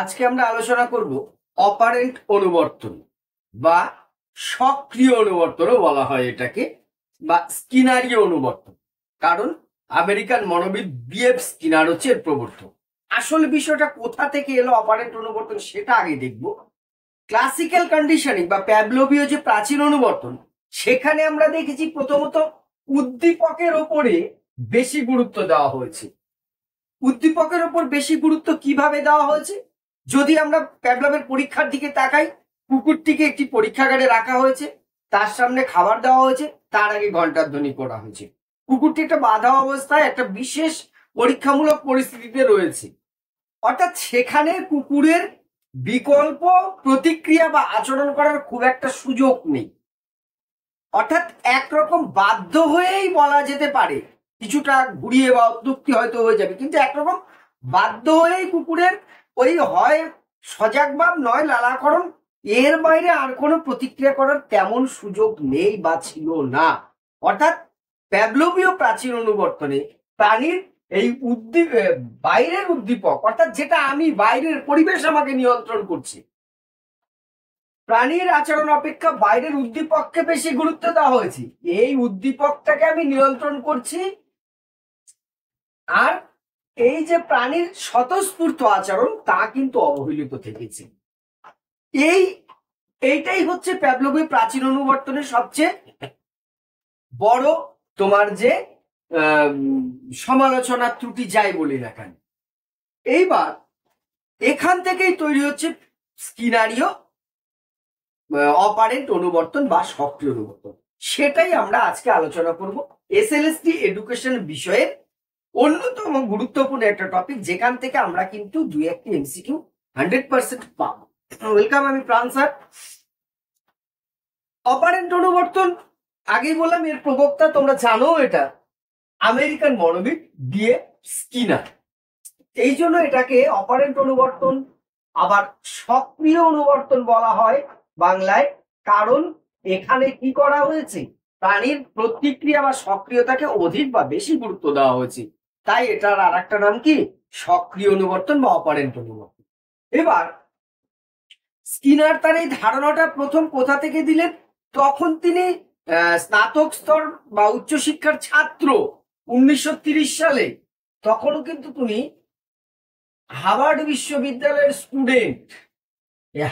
আজকে আমরা আলোচনা করব অপারেন্ট অনুবর্তন বা সক্রিয় অনুবর্তনও বলা হয় এটাকে, বা স্কিনারীয় অনুবর্তন। কারণ আমেরিকান মনোবিদ বিএফ স্কিনার হচ্ছে এর প্রবর্তক। আসল বিষয়টা কোথা থেকে এলো অপারেন্ট অনুবর্তন সেটা আগে দেখব। ক্লাসিক্যাল কন্ডিশনিং বা প্যাভলোভীয় যে প্রাচীন অনুবর্তন, সেখানে আমরা দেখেছি প্রথমত উদ্দীপকের ওপরে বেশি গুরুত্ব দেওয়া হয়েছে। উদ্দীপকের ওপর বেশি গুরুত্ব কিভাবে দেওয়া হয়েছে? যদি আমরা প্যাভলভের পরীক্ষার দিকে তাকাই, কুকুরটিকে একটি পরীক্ষাগারে রাখা হয়েছে, তার সামনে খাবার দেওয়া হয়েছে, তার আগে ঘন্টার ধ্বনি করা হয়েছে। কুকুরটি একটা বাধা অবস্থায় একটা বিশেষ পরীক্ষামূলক পরিস্থিতিতে রয়েছে, অর্থাৎ সেখানে কুকুরের বিকল্প প্রতিক্রিয়া বা আচরণ করার খুব একটা সুযোগ নেই। অর্থাৎ একরকম বাধ্য হয়েই বলা যেতে পারে, কিছুটা ঘুরিয়ে বা অত্যুক্তি হয়তো হয়ে যাবে, কিন্তু একরকম বাধ্য হয়েই কুকুরের ওই হয় সজাগ ভাব নয় লালাকরণ, এর বাইরে আর কোনো প্রতিক্রিয়া করার তেমন সুযোগ নেই বা ছিল না। অর্থাৎ প্যাভলোভীয় প্রাচীন অনুবর্তনে প্রাণীর এই বাইরের উদ্দীপক, অর্থাৎ যেটা আমি বাইরের পরিবেশ আমাকে নিয়ন্ত্রণ করছি, প্রাণীর আচরণ অপেক্ষা বাইরের উদ্দীপককে বেশি গুরুত্ব দেওয়া হয়েছে। এই উদ্দীপকটাকে আমি নিয়ন্ত্রণ করছি, আর এই যে প্রাণীর স্বতঃস্ফূর্ত আচরণ তা কিন্তু অবহেলিত থেকেছে। এইটাই হচ্ছে প্যাভলোভীয় প্রাচীন অনুবর্তনের সবচেয়ে বড় তোমার যে সমালোচনা ত্রুটি যাই বলি না কেন। এইবার এখান থেকেই তৈরি হচ্ছে স্কিনারীয় অপারেন্ট অনুবর্তন বা সক্রিয় অনুবর্তন। সেটাই আমরা আজকে আলোচনা করব। এসএলএসটি এডুকেশন বিষয়ের অন্যতম গুরুত্বপূর্ণ একটা টপিক, যেখান থেকে আমরা কিন্তু দুই একটি এমসিকিউ 100% পাবো। ওয়েলকাম, আমি প্রাণ স্যার। অপারেন্ট অনুবর্তন আগেই বললাম, এর প্রবক্তা তোমরা জানো, এটা আমেরিকান মনোবিদ বিএফ স্কিনার। এই জন্য এটাকে অপারেন্ট অনুবর্তন আবার সক্রিয় অনুবর্তন বলা হয় বাংলায়। কারণ এখানে কি করা হয়েছে, প্রাণীর প্রতিক্রিয়া বা সক্রিয়তাকে অধিক বা বেশি গুরুত্ব দেওয়া হয়েছে, তাই এটার আর একটা নাম কি সক্রিয় অনুবর্তন বা অপারেন্ট অনুবর্তন। এবার স্কিনার তার এই ধারণাটা প্রথম কোথা থেকে দিলেন? তখন তিনি স্নাতক স্তর বা উচ্চশিক্ষার ছাত্র 1930 সালে। তখনও কিন্তু তুমি হার্ভার্ড বিশ্ববিদ্যালয়ের স্টুডেন্ট।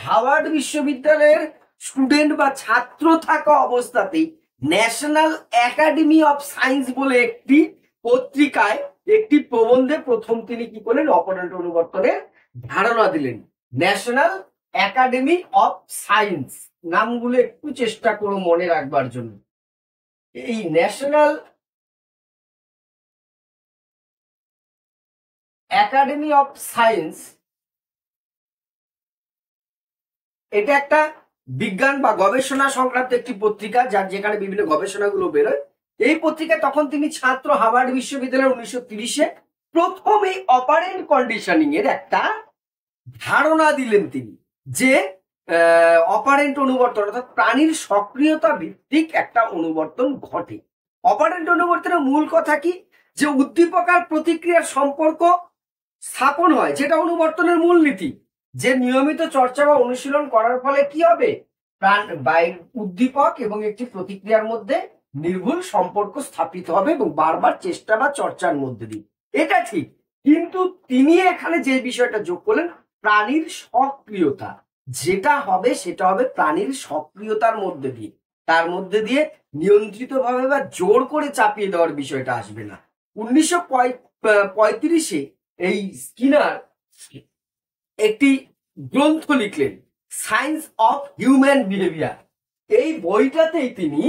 হার্ভার্ড বিশ্ববিদ্যালয়ের স্টুডেন্ট বা ছাত্র থাকা অবস্থাতেই ন্যাশনাল একাডেমি অফ সায়েন্স বলে একটি পত্রিকায় একটি প্রবন্ধে প্রথম তিনি কি করলেন, অপারেন্ট অনুবর্তনের ধারণা দিলেন। ন্যাশনাল একাডেমি অফ সায়েন্স, নামগুলো একটু চেষ্টা করো মনে রাখবার জন্য। এই ন্যাশনাল একাডেমি অফ সায়েন্স এটা একটা বিজ্ঞান বা গবেষণা সংক্রান্ত একটি পত্রিকা, যার যেখানে বিভিন্ন গবেষণাগুলো বেরোয়। এই পত্রিকায় তখন তিনি ছাত্র, হার্ভার্ড বিশ্ববিদ্যালয়ের 1930-এ প্রথম এই অপারেন্ট কন্ডিশনিং এর একটা ধারণা দিলেন তিনি, যে অপারেন্ট অনুবর্তন অর্থাৎ প্রাণীর সক্রিয়তা ভিত্তিক একটা অনুবর্তন ঘটে। অপারেন্ট অনুবর্তনের মূল কথা কি, যে উদ্দীপক আর প্রতিক্রিয়ার সম্পর্ক স্থাপন হয়, যেটা অনুবর্তনের মূল নীতি। যে নিয়মিত চর্চা বা অনুশীলন করার ফলে কি হবে, উদ্দীপক এবং একটি প্রতিক্রিয়ার মধ্যে নির্ভুল সম্পর্ক স্থাপিত হবে এবং বারবার চেষ্টা বা চর্চার মধ্যে দিয়ে। এটা ঠিক, কিন্তু তিনি এখানে যে বিষয়টা যোগ করলেন, প্রাণীর সক্রিয়তা যেটা হবে সেটা হবে প্রাণীর সক্রিয়তার মধ্যে দিয়ে, তার মধ্যে দিয়ে নিয়ন্ত্রিত ভাবে বা জোর করে চাপিয়ে দেওয়ার বিষয়টা আসবে না। 1935-এ এই স্কিনার একটি গ্রন্থ লিখলেন, সায়েন্স অফ হিউম্যান বিহেভিয়ার। এই বইটাতেই তিনি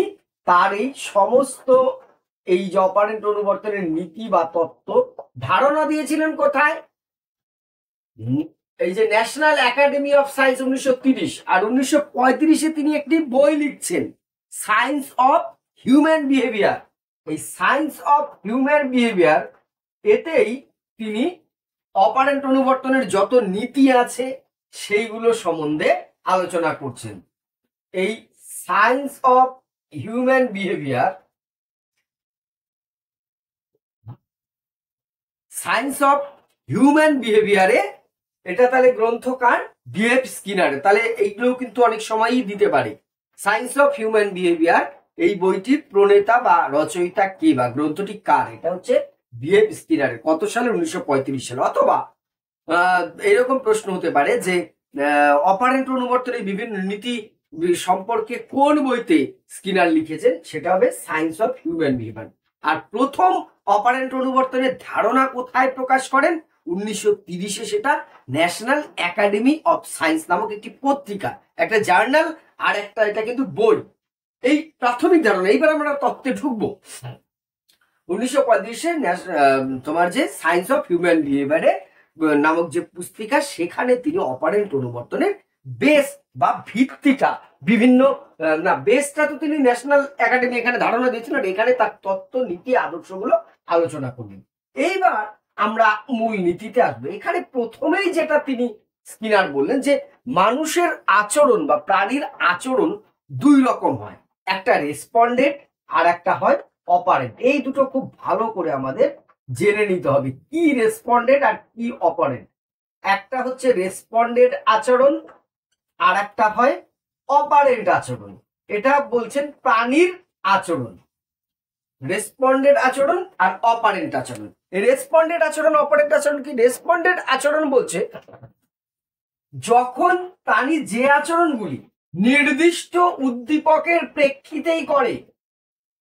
তার এই সমস্ত এই যে অপারেন্ট অনুবর্তনের নীতি বা তত্ত্ব ধারণা দিয়েছিলেন। কোথায়? এই যে ন্যাশনাল একাডেমি অফ সায়েন্স 1930, আর 1935-এ তিনি একটি বই লিখছেন, সায়েন্স অফ হিউম্যান বিহেভিয়ার। এই সায়েন্স অফ হিউম্যান বিহেভিয়ার এতেই তিনি অপারেন্ট অনুবর্তনের যত নীতি আছে সেইগুলো সম্বন্ধে আলোচনা করছেন। এই science of human behaviour, science of human বিহেভিয়ারে এটা তাহলে গ্রন্থকার বিএফ স্কিনার। তাহলে এইগুলো কিন্তু অনেক সময়ই দিতে পারে। সায়েন্স অফ হিউম্যান বিহেভিয়ার এই বইটির প্রণেতা বা রচয়িতা কে বা গ্রন্থটি কার? এটা হচ্ছে বিএফ স্কিনারের। কত সালে? 1935 সালে। অথবা এরকম প্রশ্ন হতে পারে যে অপারেন্ট অনুবর্তনের বিভিন্ন নীতি সম্পর্কে কোন বইতে স্কিনার লিখেছেন? সেটা হবে সায়েন্স অফ হিউম্যান বিহেভিয়ার। আর প্রথম অপারেন্ট অনুবর্তনের ধারণা কোথায় প্রকাশ করেন? 1930-এ সেটা ন্যাশনাল একাডেমি অফ সায়েন্স নামক একটি পত্রিকা, একটা জার্নাল, আর একটা এটা কিন্তু বই। এই প্রাথমিক ধারণা। এইবার আমরা তত্ত্বে ঢুকবো। 1935-এ তোমার যে সায়েন্স অফ হিউম্যান বিহেভিয়ারে নামক যে পুস্তিকা, সেখানে তিনি অপারেন্ট অনুবর্তনের বেস বা ভিত্তিটা বিভিন্ন না বেসটা তো তিনি ন্যাশনাল একাডেমি এখানে ধারণা দিয়েছিলেন, এখানে তার তত্ত্ব নীতি আদর্শগুলো আলোচনা করলেন। এইবার আমরা মূল নীতিতে আসবো। এখানে প্রথমেই যেটা তিনি স্কিনার বললেন যে মানুষের আচরণ বা প্রাণীর আচরণ দুই রকম হয়, একটা রেসপন্ডেন্ট আর একটা হয় অপারেন্ট। এই দুটো খুব ভালো করে আমাদের জেনে নিতে হবে, কি রেসপন্ডেন্ট আর কি অপারেন্ট। একটা হচ্ছে রেসপন্ডেন্ট আচরণ আর একটা হয় অপারেন্ট আচরণ। এটা বলছেন প্রাণীর আচরণ, রেসপন্ডেন্ট আচরণ আর অপারেন্ট আচরণ। রেসপন্ডেন্ট আচরণ অপারেন্ট আচরণ কি? রেসপন্ডেন্ট আচরণ বলছে যখন প্রাণী যে আচরণগুলি নির্দিষ্ট উদ্দীপকের প্রেক্ষিতেই করে,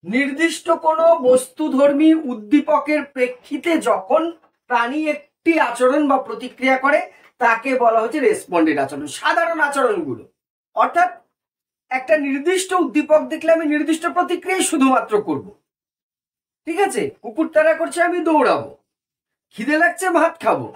নির্দিষ্ট কোনো বস্তুধর্মী উদ্দীপকের প্রেক্ষিতে যখন প্রাণী একটি আচরণ বা প্রতিক্রিয়া করে, তাকে বলা হচ্ছে রেসপন্ডেন্ট আচরণ। সাধারণ আচরণগুলো, অর্থাৎ একটা নির্দিষ্ট উদ্দীপক দেখলে আমি নির্দিষ্ট প্রতিক্রিয়াই শুধুমাত্র করব। ঠিক আছে, কুকুর তাড়া করছে, আমি দৌড়াবো। খিদে লাগছে, ভাত খাবো।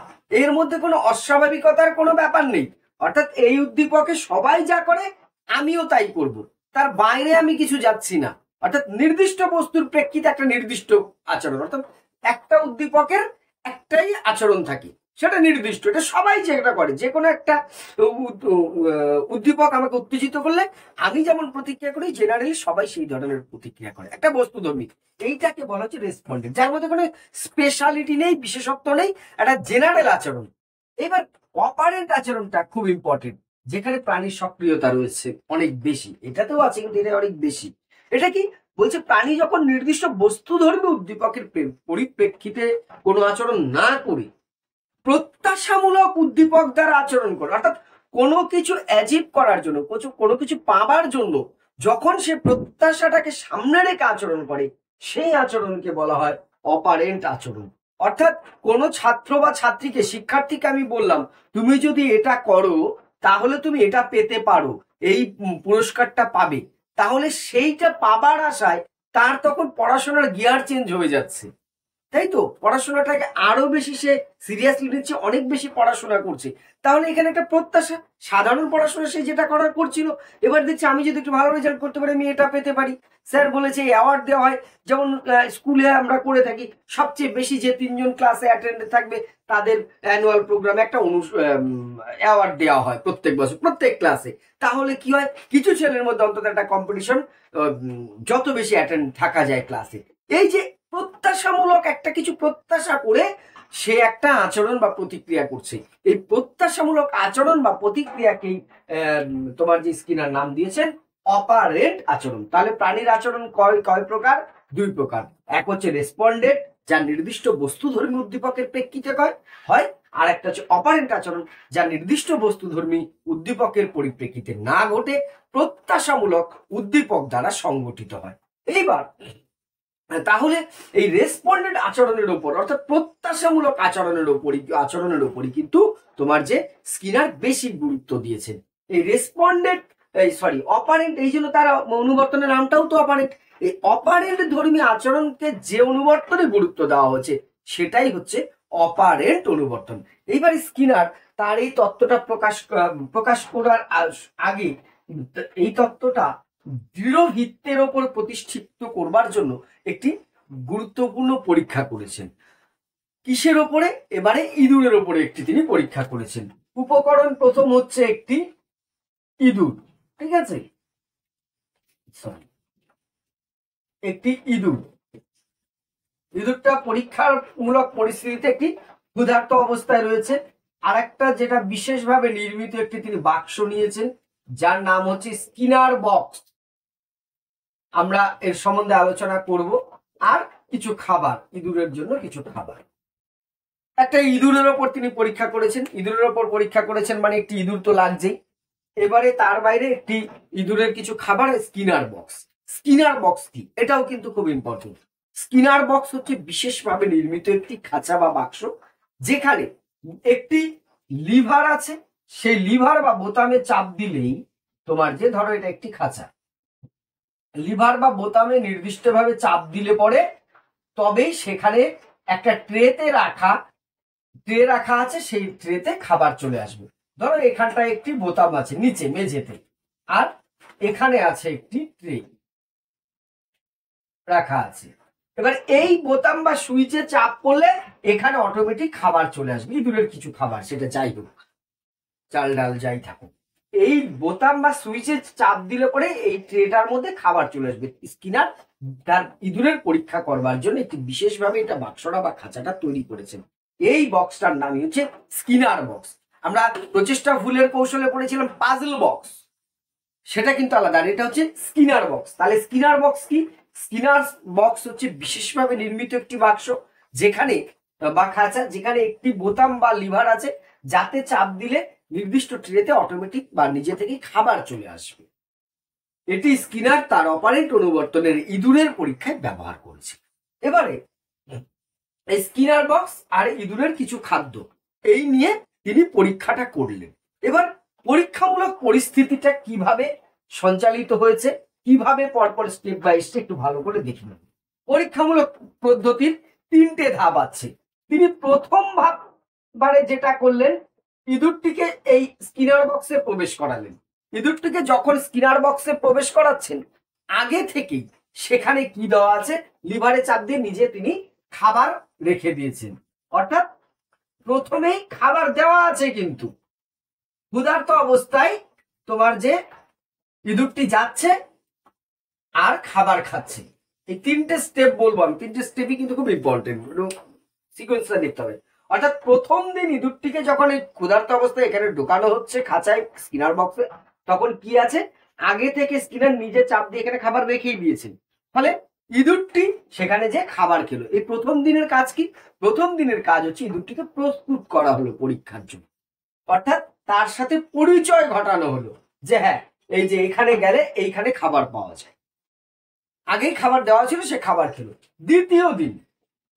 এর মধ্যে কোনো অস্বাভাবিকতার কোনো ব্যাপার নেই। অর্থাৎ এই উদ্দীপকে সবাই যা করে আমিও তাই করব, তার বাইরে আমি কিছু যাচ্ছি না। অর্থাৎ নির্দিষ্ট বস্তুর প্রেক্ষিতে একটা নির্দিষ্ট আচরণ, অর্থাৎ একটা উদ্দীপকের একটাই আচরণ থাকে, সেটা নির্দিষ্ট। এটা সবাই যেটা করে, যে কোনো একটা উদ্দীপক আমাকে উত্তেজিত করলে আমি যেমন প্রতিক্রিয়া করি, জেনারেলি সবাই সেই ধরনের প্রতিক্রিয়া করে, একটা বস্তুধর্মী। এইটাকে বলা হচ্ছে রেসপন্ডেন্ট, যার মধ্যে কোনো স্পেশালিটি নেই, বিশেষত্ব নেই, একটা জেনারেল আচরণ। এবার অপারেন্ট আচরণটা খুব ইম্পর্টেন্ট, যেখানে প্রাণীর সক্রিয়তা রয়েছে অনেক বেশি। এটাতেও আছে কিন্তু এটা অনেক বেশি। এটা কি বলছে? প্রাণী যখন নির্দিষ্ট বস্তুধর্মী উদ্দীপকের পরিপ্রেক্ষিতে কোনো আচরণ না করে প্রত্যাশামূলক উদ্দীপক দ্বারা আচরণ করে, অর্থাৎ কোনো কিছু অ্যাচিভ করার জন্য, কোনো কিছু পাবার জন্য যখন সে প্রত্যাশাটাকে সামনে রেখে আচরণ করে, সেই আচরণকে বলা হয় অপারেন্ট আচরণ। অর্থাৎ কোনো ছাত্র বা ছাত্রীকে, শিক্ষার্থীকে আমি বললাম তুমি যদি এটা করো তাহলে তুমি এটা পেতে পারো, এই পুরস্কারটা পাবে, তাহলে সেইটা পাবার আশায় তার তখন পড়াশোনার গিয়ার চেঞ্জ হয়ে যাচ্ছে, তাই তো? পড়াশোনাটাকে আরো বেশি সে সিরিয়াসলি নিচ্ছে, অনেক বেশি পড়াশোনা করছে। তাহলে এখানে একটা প্রত্যাশা, সাধারণ পড়াশোনা সে যেটা করার করছিল, এবার দেখছে আমি যদি একটু ভালো রেজাল্ট করতে পারি আমি এটা পেতে পারি। স্যার বলেছে অ্যাওয়ার্ড দেওয়া হয়, যেমন স্কুলে আমরা করে থাকি, সবচেয়ে বেশি যে 3 জন ক্লাসে অ্যাটেন্ড থাকবে তাদের অ্যানুয়াল প্রোগ্রামে একটা অ্যাওয়ার্ড দেওয়া হয় প্রত্যেক বছর প্রত্যেক ক্লাসে। তাহলে কি হয়, কিছু ছেলের মধ্যে অন্তত একটা কম্পিটিশন, যত বেশি অ্যাটেন্ড থাকা যায় ক্লাসে। এই যে প্রত্যাশামূলক একটা কিছু প্রত্যাশা করে সে একটা আচরণ বা প্রতিক্রিয়া করছে, এই প্রত্যাশামূলক আচরণ বা প্রতিক্রিয়াকেই তোমার যে স্কিনার নাম দিয়েছেন অপারেন্ট আচরণ। তাহলে প্রাণীর আচরণ কয় প্রকার? 2 প্রকার। এক হচ্ছে রেসপন্ডেন্ট, যা নির্দিষ্ট বস্তুধর্মী উদ্দীপকের প্রেক্ষিতে হয়, আর একটা হচ্ছে অপারেন্ট আচরণ, যা নির্দিষ্ট বস্তুধর্মী উদ্দীপকের পরিপ্রেক্ষিতে না ঘটে প্রত্যাশামূলক উদ্দীপক দ্বারা সংগঠিত হয়। এইবার তাহলে এই রেসপন্ডেন্ট আচরণের উপর, অর্থাৎ প্রত্যাশামূলক আচরণের উপরই কিন্তু তোমার যে স্কিনার বেশি গুরুত্ব দিয়েছেন। এই রেসপন্ডেন্ট অপারেন্ট, এই জন্য তার অনুবর্তনের নামটাও তো অপারেন্ট। এই অপারেন্ট ধর্মী আচরণকে যে অনুবর্তনে গুরুত্ব দেওয়া হয়েছে সেটাই হচ্ছে অপারেন্ট অনুবর্তন। এইবার স্কিনার তার এই তত্ত্বটা প্রকাশ করার আগে এই তত্ত্বটা দৃঢ় ভিত্তির ওপর প্রতিষ্ঠিত করবার জন্য একটি গুরুত্বপূর্ণ পরীক্ষা করেছেন। কিসের ওপরে? এবারে ইঁদুরের ওপরে একটি তিনি পরীক্ষা করেছেন। উপকরণ প্রথম হচ্ছে একটি ইঁদুর, ঠিক আছে, একটি ইঁদুরটা পরীক্ষামূলক পরিস্থিতিতে একটি ক্ষুধার্ত অবস্থায় রয়েছে। আরেকটা যেটা বিশেষভাবে নির্মিত একটি তিনি বাক্স নিয়েছেন, যার নাম হচ্ছে স্কিনার বক্স। আমরা এর সম্বন্ধে আলোচনা করব। আর কিছু খাবার, ইঁদুরের জন্য কিছু খাবার। একটা ইঁদুরের ওপর তিনি পরীক্ষা করেছেন। ইঁদুরের ওপর পরীক্ষা করেছেন মানে একটি ইঁদুর তো লাগছেই। এবারে তার বাইরে একটি ইঁদুরের কিছু খাবার, স্কিনার বক্স। স্কিনার বক্স কি, এটাও কিন্তু খুব ইম্পর্টেন্ট। স্কিনার বক্স হচ্ছে বিশেষভাবে নির্মিত একটি খাঁচা বা বাক্স, যেখানে একটি লিভার আছে। সেই লিভার বা বোতামে চাপ দিলেই তোমার যে, ধরো এটা একটি খাঁচা, লিভার বা বোতামে নির্দিষ্টভাবে চাপ দিলে পরে তবেই সেখানে একটা ট্রে রাখা আছে, সেই ট্রেতে খাবার চলে আসবে। ধরো এখানটায় একটি বোতাম আছে নিচে মেঝেতে, আর এখানে আছে একটি ট্রে রাখা আছে। এবার এই বোতাম বা সুইচে চাপ করলে এখানে অটোমেটিক খাবার চলে আসবে, ইঁদুরের কিছু খাবার, সেটা যাই হোক, চাল ডাল যাই থাকুক। এই বোতাম বা সুইচে চাপ দিলে পরে এই ট্রেটার মধ্যে খাবার চলে আসবে। স্কিনার তার ইঁদুরের পরীক্ষা করবার জন্য একটি বিশেষভাবে এটা বাক্সটা বা খাঁচাটা তৈরি করেছেন। এই বক্সটার নামই হচ্ছে স্কিনার বক্স। আমরা প্রচেষ্টা ভুলের কৌশলে পড়েছিলাম পাজল বক্স, সেটা কিন্তু আলাদা, আর এটা হচ্ছে স্কিনার বক্স। তাহলে স্কিনার বক্স কি? স্কিনার বক্স হচ্ছে বিশেষভাবে নির্মিত একটি বাক্স, যেখানে বা খাঁচা, যেখানে একটি বোতাম বা লিভার আছে, যাতে চাপ দিলে নির্দিষ্ট ট্রেতে অটোমেটিক বা নিজে থেকে খাবার চলে আসবে। এটি স্কিনার তার অপারেন্ট অনুবর্তনের ইঁদুরের পরীক্ষায় ব্যবহার করেছে। এবারে এই স্কিনার বক্স আর ইঁদুরের কিছু খাদ্য, এই নিয়ে তিনি পরীক্ষাটা করলেন। এবার পরীক্ষামূলক পরিস্থিতিটা কিভাবে সঞ্চালিত হয়েছে, কিভাবে পরপর স্টেপ বাই স্টেপ একটু ভালো করে দেখে নেব। পরীক্ষামূলক পদ্ধতির 3টে ধাপ আছে। তিনি প্রথম বারে যেটা করলেন, ইঁদুরটিকে এই স্কিনার বক্সে প্রবেশ করালেন। ইঁদুরটিকে যখন স্কিনার বক্সে প্রবেশ করাচ্ছেন, আগে থেকেই সেখানে কি দেওয়া আছে, লিভারে চাপ দিয়ে নিজে তিনি খাবার রেখে দিয়েছেন। অর্থাৎ প্রথমেই খাবার দেওয়া আছে, কিন্তু ক্ষুধার্ত অবস্থায় তোমার যে ইঁদুরটি যাচ্ছে আর খাবার খাচ্ছে। এই 3টে স্টেপ বলবো আমি, 3টে স্টেপই কিন্তু খুব ইম্পর্টেন্ট, সিকোয়েন্সটা দেখতে হবে। অর্থাৎ প্রথম দিন ইঁদুরটিকে যখন এই ক্ষুধার্ত অবস্থায় এখানে ঢোকানো হচ্ছে খাঁচায়, স্কিনার বক্সে, তখন কি আছে, আগে থেকে স্কিনার নিজে চাপ দিয়ে এখানে খাবার রেখেই দিয়েছেন। ফলে ইঁদুরটি সেখানে যে খাবার খেলো। এই প্রথম দিনের কাজ কি? প্রথম দিনের কাজ হচ্ছে ইঁদুরটিকে প্রস্তুত করা হলো পরীক্ষার জন্য। অর্থাৎ তার সাথে পরিচয় ঘটানো হলো যে হ্যাঁ, এই যে এখানে গেলে এইখানে খাবার পাওয়া যায়। আগেই খাবার দেওয়া ছিল, সে খাবার খেলো।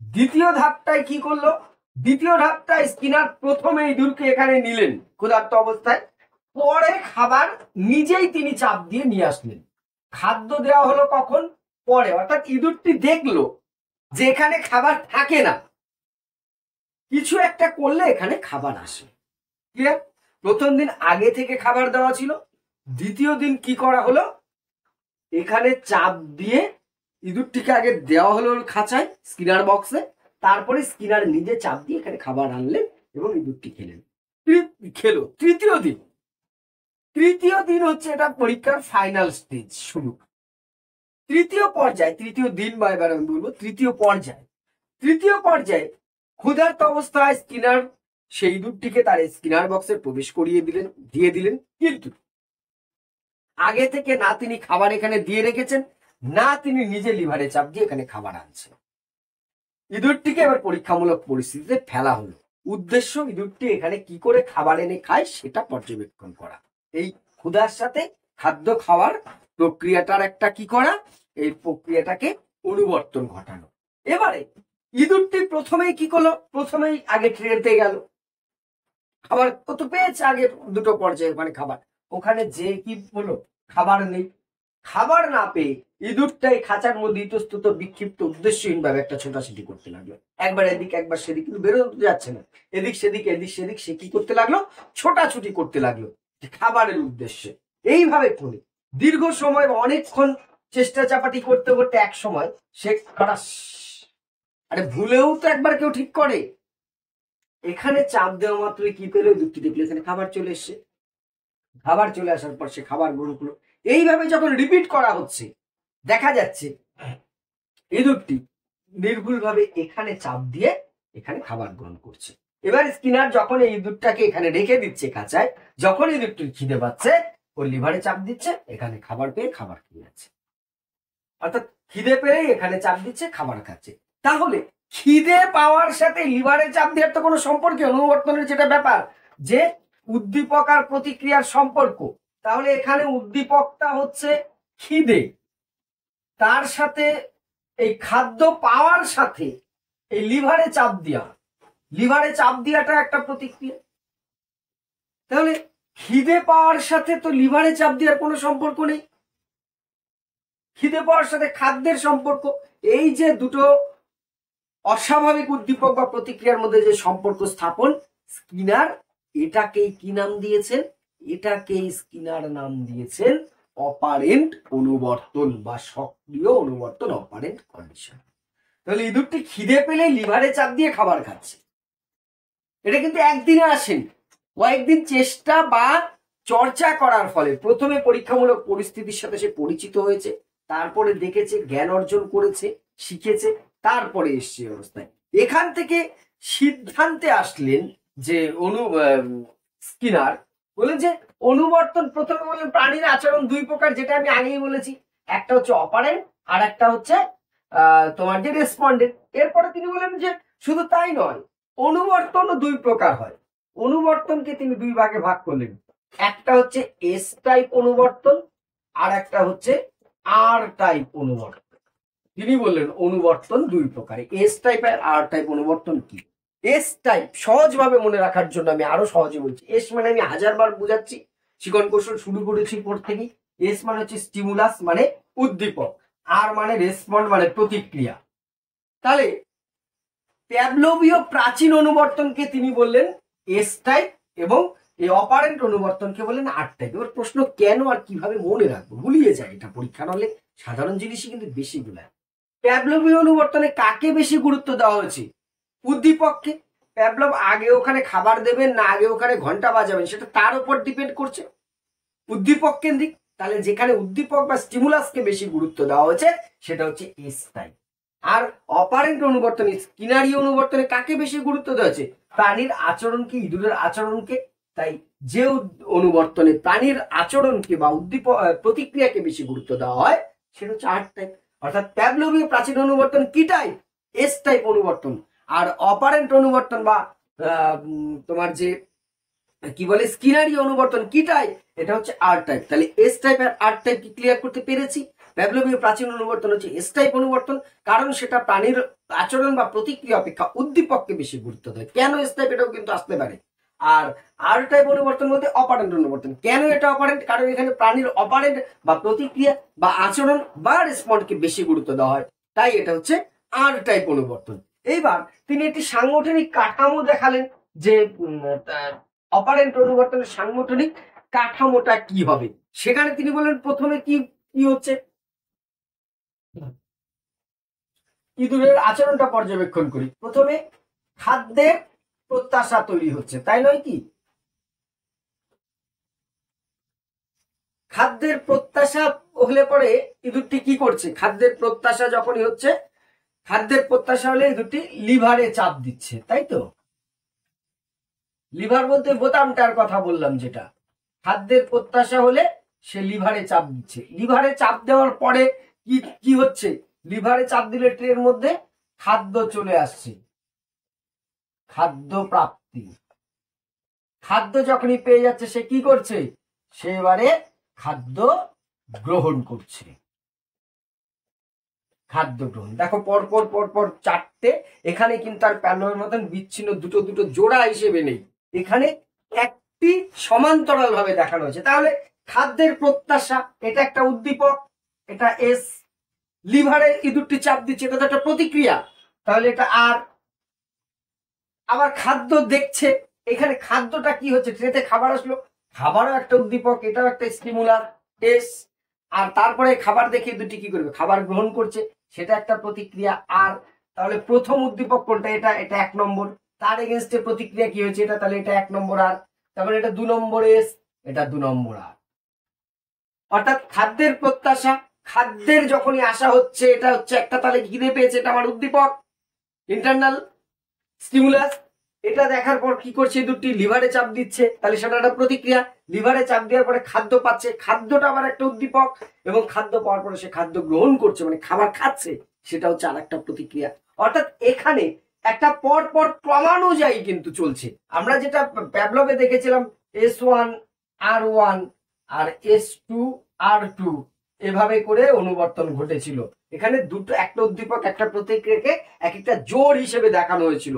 দ্বিতীয় ধাপটায় কি করলো? দ্বিতীয় ধাপটায় স্কিনার প্রথমে ইঁদুরকে এখানে নিলেন ক্ষুধার্ত অবস্থায়, পরে খাবার নিজেই তিনি চাপ দিয়ে নিয়ে আসলেন। খাদ্য দেওয়া হলো কখন? পরে। অর্থাৎ ইঁদুরটি দেখলো যে এখানে খাবার থাকে না, কিছু একটা করলে এখানে খাবার আসে। ক্লিয়ার? প্রথম দিন আগে থেকে খাবার দেওয়া ছিল, দ্বিতীয় দিন কি করা হলো, এখানে চাপ দিয়ে ইঁদুরটিকে আগে দেওয়া হলো খাঁচায় স্কিনার বক্সে, তারপরে স্কিনার নিজে চাপ দিয়ে এখানে খাবার আনলেন এবং ইঁদুরটি খেলো। তৃতীয় দিন হচ্ছে এটা পরীক্ষার ফাইনাল স্টেজ শুরু। তৃতীয় দিন বা এবার আমি বলবো তৃতীয় পর্যায়ে ক্ষুধার্ত অবস্থায় স্কিনার সেই ইঁদুরটিকে তার স্কিনার বক্সে প্রবেশ করিয়ে দিয়ে দিলেন, কিন্তু আগে থেকে না তিনি খাবার এখানে দিয়ে রেখেছেন, না তিনি নিজে লিভারে চাপ দিয়ে এখানে খাবার আনছেন। ইঁদুরটিকে এবার পরীক্ষামূলক পরিস্থিতিতে ফেলা হলো। উদ্দেশ্য ইঁদুরটি এখানে কি করে খাবার এনে খায় সেটা পর্যবেক্ষণ করা। এই ক্ষুধার সাথে খাদ্য খাওয়ার প্রক্রিয়াটার একটা কি করা, এই প্রক্রিয়াটাকে অনুবর্তন ঘটানো। এবারে ইঁদুরটি প্রথমেই কি করলো, প্রথমেই আগে ট্রেতে গেল, খাবার তো পেয়েছে আগে দুটো পর্যায়ে, মানে খাবার ওখানে যে কি হলো, খাবার নেই। খাবার না পেয়ে ইঁদুরটাই খাঁচার মধ্যে ইতস্তত বিক্ষিপ্ত উদ্দেশ্যহীন ভাবে একটা ছোটাছুটি করতে লাগলো, একবার এদিক একবার সেদিক, কিন্তু বেরোতে যাচ্ছে না, এদিক সেদিক সে কি করতে লাগলো, ছোটাছুটি করতে লাগলো খাবারের উদ্দেশ্যে। এইভাবে করে দীর্ঘ সময় অনেকক্ষণ চেষ্টা চাপাটি করতে করতে এক সময় সে আরে ভুলেও তো একবার কেউ ঠিক করে, এখানে চাপ দেওয়া মাত্রই কি পেলো, ইঁদুরটি দেখলো এখানে খাবার চলে এসছে। খাবার চলে আসার পর সে খাবার গ্রহণ করলো। এইভাবে যখন রিপিট করা হচ্ছে, দেখা যাচ্ছে ইঁদুরটি নির্ভুলভাবে এখানে চাপ দিয়ে এখানে খাবার গ্রহণ করছে। এবার স্কিনার যখন এই ইঁদুরটাকে এখানে রেখে দিচ্ছে খাঁচায়, যখন ইঁদুরটির খিদে পাচ্ছে ওর লিভারে চাপ দিচ্ছে, এখানে খাবার পেয়ে খাবার খেয়ে যাচ্ছে। অর্থাৎ খিদে পেয়েই এখানে চাপ দিচ্ছে, খাবার খাচ্ছে। তাহলে খিদে পাওয়ার সাথে লিভারে চাপ দেওয়ার তো কোনো সম্পর্ক, অনুবর্তনের যেটা ব্যাপার যে উদ্দীপক আর প্রতিক্রিয়ার সম্পর্ক, তাহলে এখানে উদ্দীপকটা হচ্ছে খিদে, তার সাথে এই খাদ্য পাওয়ার সাথে এই লিভারে চাপ দেওয়া, লিভারে চাপ দেওয়াটা একটা প্রতিক্রিয়া। তাহলে খিদে পাওয়ার সাথে তো লিভারে চাপ দেওয়ার কোনো সম্পর্ক নেই, খিদে পাওয়ার সাথে খাদ্যের সম্পর্ক। এই যে দুটো অস্বাভাবিক উদ্দীপক বা প্রতিক্রিয়ার মধ্যে যে সম্পর্ক স্থাপন, স্কিনার এটাকেই কি নাম দিয়েছেন? এটাকেই স্কিনার নাম দিয়েছেন অপারেন্ট অনুবর্তন বা সক্রিয় অনুবর্তন, অপারেন্ট কন্ডিশন। তাহলে ইঁদুরটি খিদে পেলে লিভারে চাপ দিয়ে খাবার খাচ্ছে। এটা কিন্তু একদিনে আসেনি, কয়েকদিন চেষ্টা বা চর্চা করার ফলে প্রথমে পরীক্ষামূলক পরিস্থিতির সাথে সে পরিচিত হয়েছে, তারপরে দেখেছে, জ্ঞান অর্জন করেছে, শিখেছে, তারপরে এসছে অবস্থায়। এখান থেকে সিদ্ধান্তে আসলেন যে স্কিনার বলেন যে অনুবর্তন, প্রথমে বললেন প্রাণীর আচরণ দুই প্রকার, যেটা আমি আগেই বলেছি, একটা হচ্ছে অপারেন্ট আর একটা হচ্ছে তোমার যে রেসপন্ডেন্ট। এরপরে তিনি বলেন যে শুধু তাই নয়, অনুবর্তনও দুই প্রকার হয়। অনুবর্তনকে তিনি দুই ভাগে ভাগ করলেন, একটা হচ্ছে এস টাইপ অনুবর্তন আর একটা হচ্ছে আর টাইপ অনুবর্তন। তিনি বললেন অনুবর্তন দুই প্রকার, এস টাইপ আর আর টাইপ অনুবর্তন কি? এস টাইপ সহজভাবে মনে রাখার জন্য আমি আরো সহজে বলছি। এস মানে আমি হাজারবার বোঝাচ্ছি, শিখন কৌশল শুরু করেছি পর থেকে। এস মানে হচ্ছে স্টিমুলাস মানে উদ্দীপক, আর মানে রেসপন্ড মানে প্রতিক্রিয়া। তাহলে প্যাভলোভীয় প্রাচীন অনুবর্তনকে তিনি বললেন এস টাইপ এবং এই অপারেন্ট অনুবর্তনকে বললেন আর টাইপ। এবার প্রশ্ন, কেন আর কিভাবে মনে রাখবো? ভুলিয়ে যায় এটা পরীক্ষার হলে, সাধারণ জিনিসই কিন্তু বেশি গুলায়। প্যাভলোভীয় অনুবর্তনে কাকে বেশি গুরুত্ব দেওয়া হয়েছে? উদ্দীপককে। প্যাভলভ আগে ওখানে খাবার দেবেন না আগে ওখানে ঘন্টা বাজাবেন সেটা তার উপর ডিপেন্ড করছে, উদ্দীপক কেন্দ্রিক। তাহলে যেখানে উদ্দীপক বা স্টিমুলাসকে বেশি গুরুত্ব দেওয়া হয়েছে সেটা হচ্ছে এস টাইপ। আর অপারেন্ট অনুবর্তনে, স্কিনারি অনুবর্তনে কাকে বেশি গুরুত্ব দেওয়া হয়েছে? প্রাণীর আচরণকে, ইঁদুরের আচরণকে। তাই যে অনুবর্তনে প্রাণীর আচরণকে বা উদ্দীপক প্রতিক্রিয়াকে বেশি গুরুত্ব দেওয়া হয় সেটা হচ্ছে আর টাইপ। অর্থাৎ প্যাভলোভীয় প্রাচীন অনুবর্তন কি টাইপ? এস টাইপ অনুবর্তন। আর অপারেন্ট অনুবর্তন বা তোমার যে কি বলে স্কিনারি অনুবর্তন কি টাইপ? এটা হচ্ছে আর টাইপ। তাহলে এস টাইপ আর আর টাইপ কি ক্লিয়ার করতে পেরেছি? প্যাভলোভীয় প্রাচীন অনুবর্তন হচ্ছে এস টাইপ অনুবর্তন, কারণ সেটা প্রাণীর আচরণ বা প্রতিক্রিয়া অপেক্ষা উদ্দীপককে বেশি গুরুত্ব দেয়। কেন এস টাইপ? এটাও কিন্তু আসতে পারে। আর আর টাইপ অনুবর্তন বলতে অপারেন্ট অনুবর্তন। কেন এটা অপারেন্ট? কারণ এখানে প্রাণীর অপারেন্ট বা প্রতিক্রিয়া বা আচরণ বা রেসপন্ডকে বেশি গুরুত্ব দেওয়া হয়, তাই এটা হচ্ছে আর টাইপ অনুবর্তন। এইবার তিনি একটি সাংগঠনিক কাঠামো দেখালেন যে অপারেন্ট অনুবর্তনের সাংগঠনিক কাঠামোটা কি হবে। সেখানে তিনি বললেন প্রথমে কি কি হচ্ছে, ইঁদুরের আচরণটা পর্যবেক্ষণ করি। প্রথমে খাদ্যের প্রত্যাশা তৈরি হচ্ছে, তাই নয় কি? খাদ্যের প্রত্যাশা হলে পরে ইঁদুরটি কি করছে? খাদ্যের প্রত্যাশা যখনই হচ্ছে, খাদ্যের প্রত্যাশা হলে ইঁদুরটি লিভারে চাপ দিচ্ছে, তাই তো? লিভার বলতে বোতামটার কথা বললাম, যেটা খাদ্যের প্রত্যাশা হলে সে লিভারে চাপ দিচ্ছে। লিভারে চাপ দেওয়ার পরে কি কি হচ্ছে? লিভারে চাপ দিলে ট্রের মধ্যে খাদ্য চলে আসছে, খাদ্য প্রাপ্তি। খাদ্য যখনই পেয়ে যাচ্ছে সে কি করছে? সে এবারে খাদ্য গ্রহণ করছে। খাদ্য গ্রহণ দেখো পরপর পরপর চারটে, এখানে কিন্তু আর প্যানেলের মতন বিচ্ছিন্ন দুটো দুটো জোড়া হিসেবে নেই, এখানে একটি সমান্তরাল ভাবে দেখানো হয়েছে। তাহলে খাদ্যের প্রত্যাশা এটা একটা উদ্দীপক, এটা এস। লিভারে ইঁদুরটি চাপ দিচ্ছে, এটা তো একটা প্রতিক্রিয়া, তাহলে এটা আর। আবার খাদ্য দেখছে, এখানে খাদ্যটা কি হচ্ছে? ট্রেতে খাবার আসলো, খাবারও একটা উদ্দীপক, এটাও একটা স্টিমুলার এস। আর তারপরে খাবার দেখে দুটি কি করবে? খাবার গ্রহণ করছে, সেটা একটা প্রতিক্রিয়া আর। তাহলে প্রথম উদ্দীপক কোনটা? এটা এটা 1 নম্বর। তার এগেনস্টে প্রতিক্রিয়া কি হয়েছে? এটা, তাহলে এটা 1 নম্বর আর। তারপরে এটা 2 নম্বর এস, এটা 2 নম্বর আর। অর্থাৎ খাদ্যের প্রত্যাশা, খাদ্যের যখনই আশা হচ্ছে এটা হচ্ছে একটা, তাহলে খিদে পেয়েছে, এটা আমার উদ্দীপক, ইন্টারনাল স্টিমুলাস। এটা দেখার পর কি করছে, দুটি লিভারে চাপ দিচ্ছে, তাহলে সেটা একটা প্রতিক্রিয়া। লিভারে চাপ দেওয়ার পরে খাদ্য পাচ্ছে, খাদ্যটা আবার একটা উদ্দীপক, এবং খাদ্য পাওয়ার পরে সে খাদ্য গ্রহণ করছে, মানে খাবার খাচ্ছে, সেটা হচ্ছে আর একটা প্রতিক্রিয়া। অর্থাৎ এখানে একটা পর পর ক্রমানুযায়ী কিন্তু চলছে। আমরা যেটা প্যাভলভে দেখেছিলাম S1R1 আর S2R2 এভাবে করে অনুবর্তন ঘটেছিল। এখানে দুটো, একটা উদ্দীপক একটা প্রতিক্রিয়াকে এক একটা জোর হিসেবে দেখানো হয়েছিল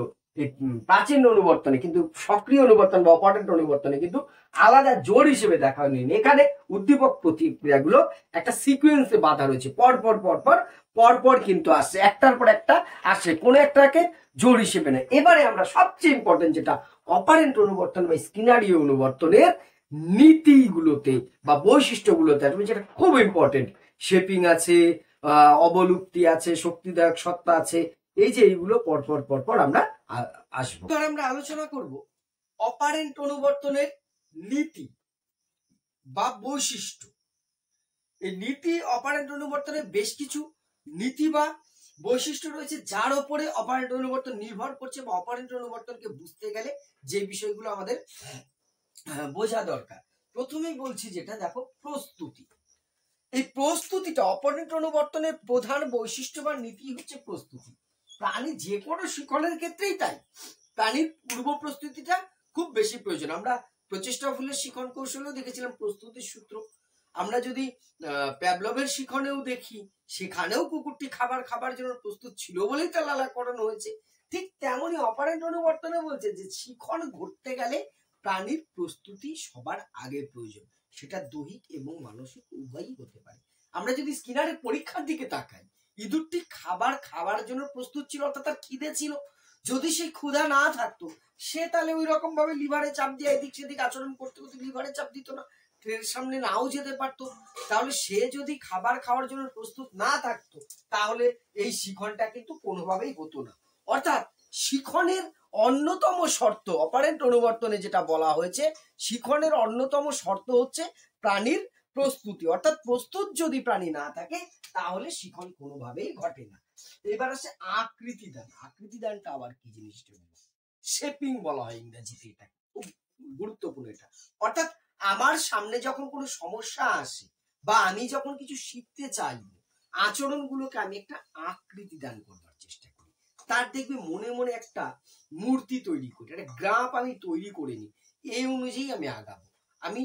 প্রাচীন অনুবর্তনে, কিন্তু সক্রিয় অনুবর্তন বা অপারেন্ট অনুবর্তনে কিন্তু আলাদা জোর হিসেবে দেখা হয়নি। এখানে উদ্দীপক প্রতিক্রিয়াগুলো একটা সিকোয়েন্সে বাঁধা রয়েছে, পর কিন্তু আসছে, একটার পর একটা আসছে, কোনো একটাকে জোর হিসেবে নেয়। এবারে আমরা সবচেয়ে ইম্পর্টেন্ট যেটা অপারেন্ট অনুবর্তন বা স্কিনারীয় অনুবর্তনের নীতিগুলোতে বা বৈশিষ্ট্যগুলোতে আসবে, যেটা খুব ইম্পর্টেন্ট। শেপিং আছে, অবলুপ্তি আছে, শক্তিদায়ক সত্তা আছে, এই যে এইগুলো পরপর আমরা আসবো। এবার আমরা আলোচনা করব অপারেন্ট অনুবর্তনের নীতি বা বৈশিষ্ট্য। এই নীতি অপারেন্ট অনুবর্তনের বেশ কিছু নীতি বা বৈশিষ্ট্য রয়েছে, যার উপরে অপারেন্ট অনুবর্তন নির্ভর করছে, বা অপারেন্ট অনুবর্তনকে বুঝতে গেলে যে বিষয়গুলো আমাদের বোঝা দরকার। প্রথমেই বলছি যেটা, দেখো, প্রস্তুতি। এই প্রস্তুতিটা অপারেন্ট অনুবর্তনের প্রধান বৈশিষ্ট্য বা নীতি হচ্ছে প্রস্তুতি। প্রাণী যে কোনো শিখনের ক্ষেত্রেই তাই, প্রাণীর পূর্ব প্রস্তুতিটা খুব বেশি প্রয়োজন। আমরা প্রচেষ্টা ফুলের শিখন কৌশলেও দেখেছিলাম প্রস্তুতির সূত্র। আমরা যদি প্যাভলভের শিখনেও দেখি, সেখানেও কুকুরটি খাবার জন্য প্রস্তুত ছিল বলেই তার লালা করানো হয়েছে। ঠিক তেমনই অপারেন্ট অনুবর্তনে বলছে যে শিখন ঘটতে গেলে প্রাণীর প্রস্তুতি সবার আগে প্রয়োজন, সেটা দৈহিক এবং মানসিক উভয়ই হতে পারে। আমরা যদি স্কিনারের পরীক্ষার দিকে তাকাই, ইঁদুরটি খাবার জন্য প্রস্তুত ছিল, অর্থাৎ তার খিদে ছিল। যদি সেই ক্ষুধা না থাকতো, সে তাহলে ওই রকম ভাবে লিভারে চাপ দিয়ে এদিক সেদিক আচরণ করতে লিভারে চাপ দিত না, ট্রেনের সামনে নাও যেতে পারতো। তাহলে সে যদি খাবার খাওয়ার জন্য প্রস্তুত না থাকতো, তাহলে এই শিখনটা কিন্তু কোনোভাবেই হতো না। অর্থাৎ শিখনের অন্যতম শর্ত, অপারেন্ট অনুবর্তনে যেটা বলা হয়েছে, শিখনের অন্যতম শর্ত হচ্ছে প্রাণীর প্রস্তুতি। অর্থাৎ প্রস্তুত যদি প্রাণী না থাকে, তাহলে শিখন কোনোভাবেই ঘটে না। এবার আসে আকৃতি দান। আকৃতি দানটা আবার কি জিনিসটা? শেপিং বলা হয় ইংরেজিতে, এটা খুব গুরুত্বপূর্ণ। এটা অর্থাৎ আমার সামনে যখন কোনো সমস্যা আসে বা আমি যখন কিছু শিখতে চাই, আচরণগুলোকে আমি একটা আকৃতি দান করবার চেষ্টা করি। তার দেখবে মনে মনে একটা মূর্তি তৈরি করি, একটা গ্রাফ আমি তৈরি করে নিই, এই অনুযায়ী আমি আগাবো। আমি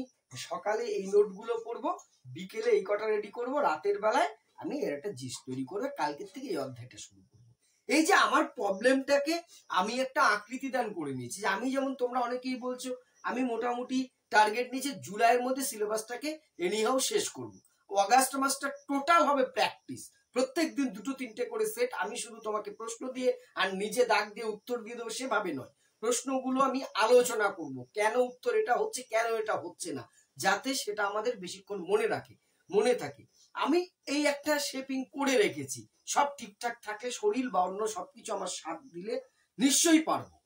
সকালে এই নোটগুলো পড়বো, বিকেলে এই কটা রেডি করব, রাতের বেলায় আমি এর একটা জিস্ট তৈরি করবো, কালকের থেকে এই অধ্যায়টা শুরু করবো। এই যে আমার প্রবলেমটাকে আমি একটা আকৃতি দান করে নিয়েছি। আমি যেমন, তোমরা অনেকেই বলছো আমি মোটামুটি টার্গেট নিয়েছি জুলাইয়ের মধ্যে সিলেবাসটাকে এনিহাও শেষ করব। অগাস্ট মাসটা টোটাল হবে প্র্যাকটিস, প্রত্যেকদিন 2-3টে করে সেট। আমি শুধু তোমাকে প্রশ্ন দিয়ে আর নিজে দাগ দিয়ে উত্তর দিয়ে দেবো সেভাবে নয়, প্রশ্নগুলো আমি আলোচনা করব, কেন উত্তর এটা হচ্ছে, কেন এটা হচ্ছে না, যাতে সেটা আমাদের বেশিক্ষণ মনে থাকে। আমি এই একটা শেপিং করে রেখেছি, সব ঠিকঠাক থাকলে শরীর বা অন্য সবকিছু আমার সাথ দিলে নিশ্চয়ই পারবো।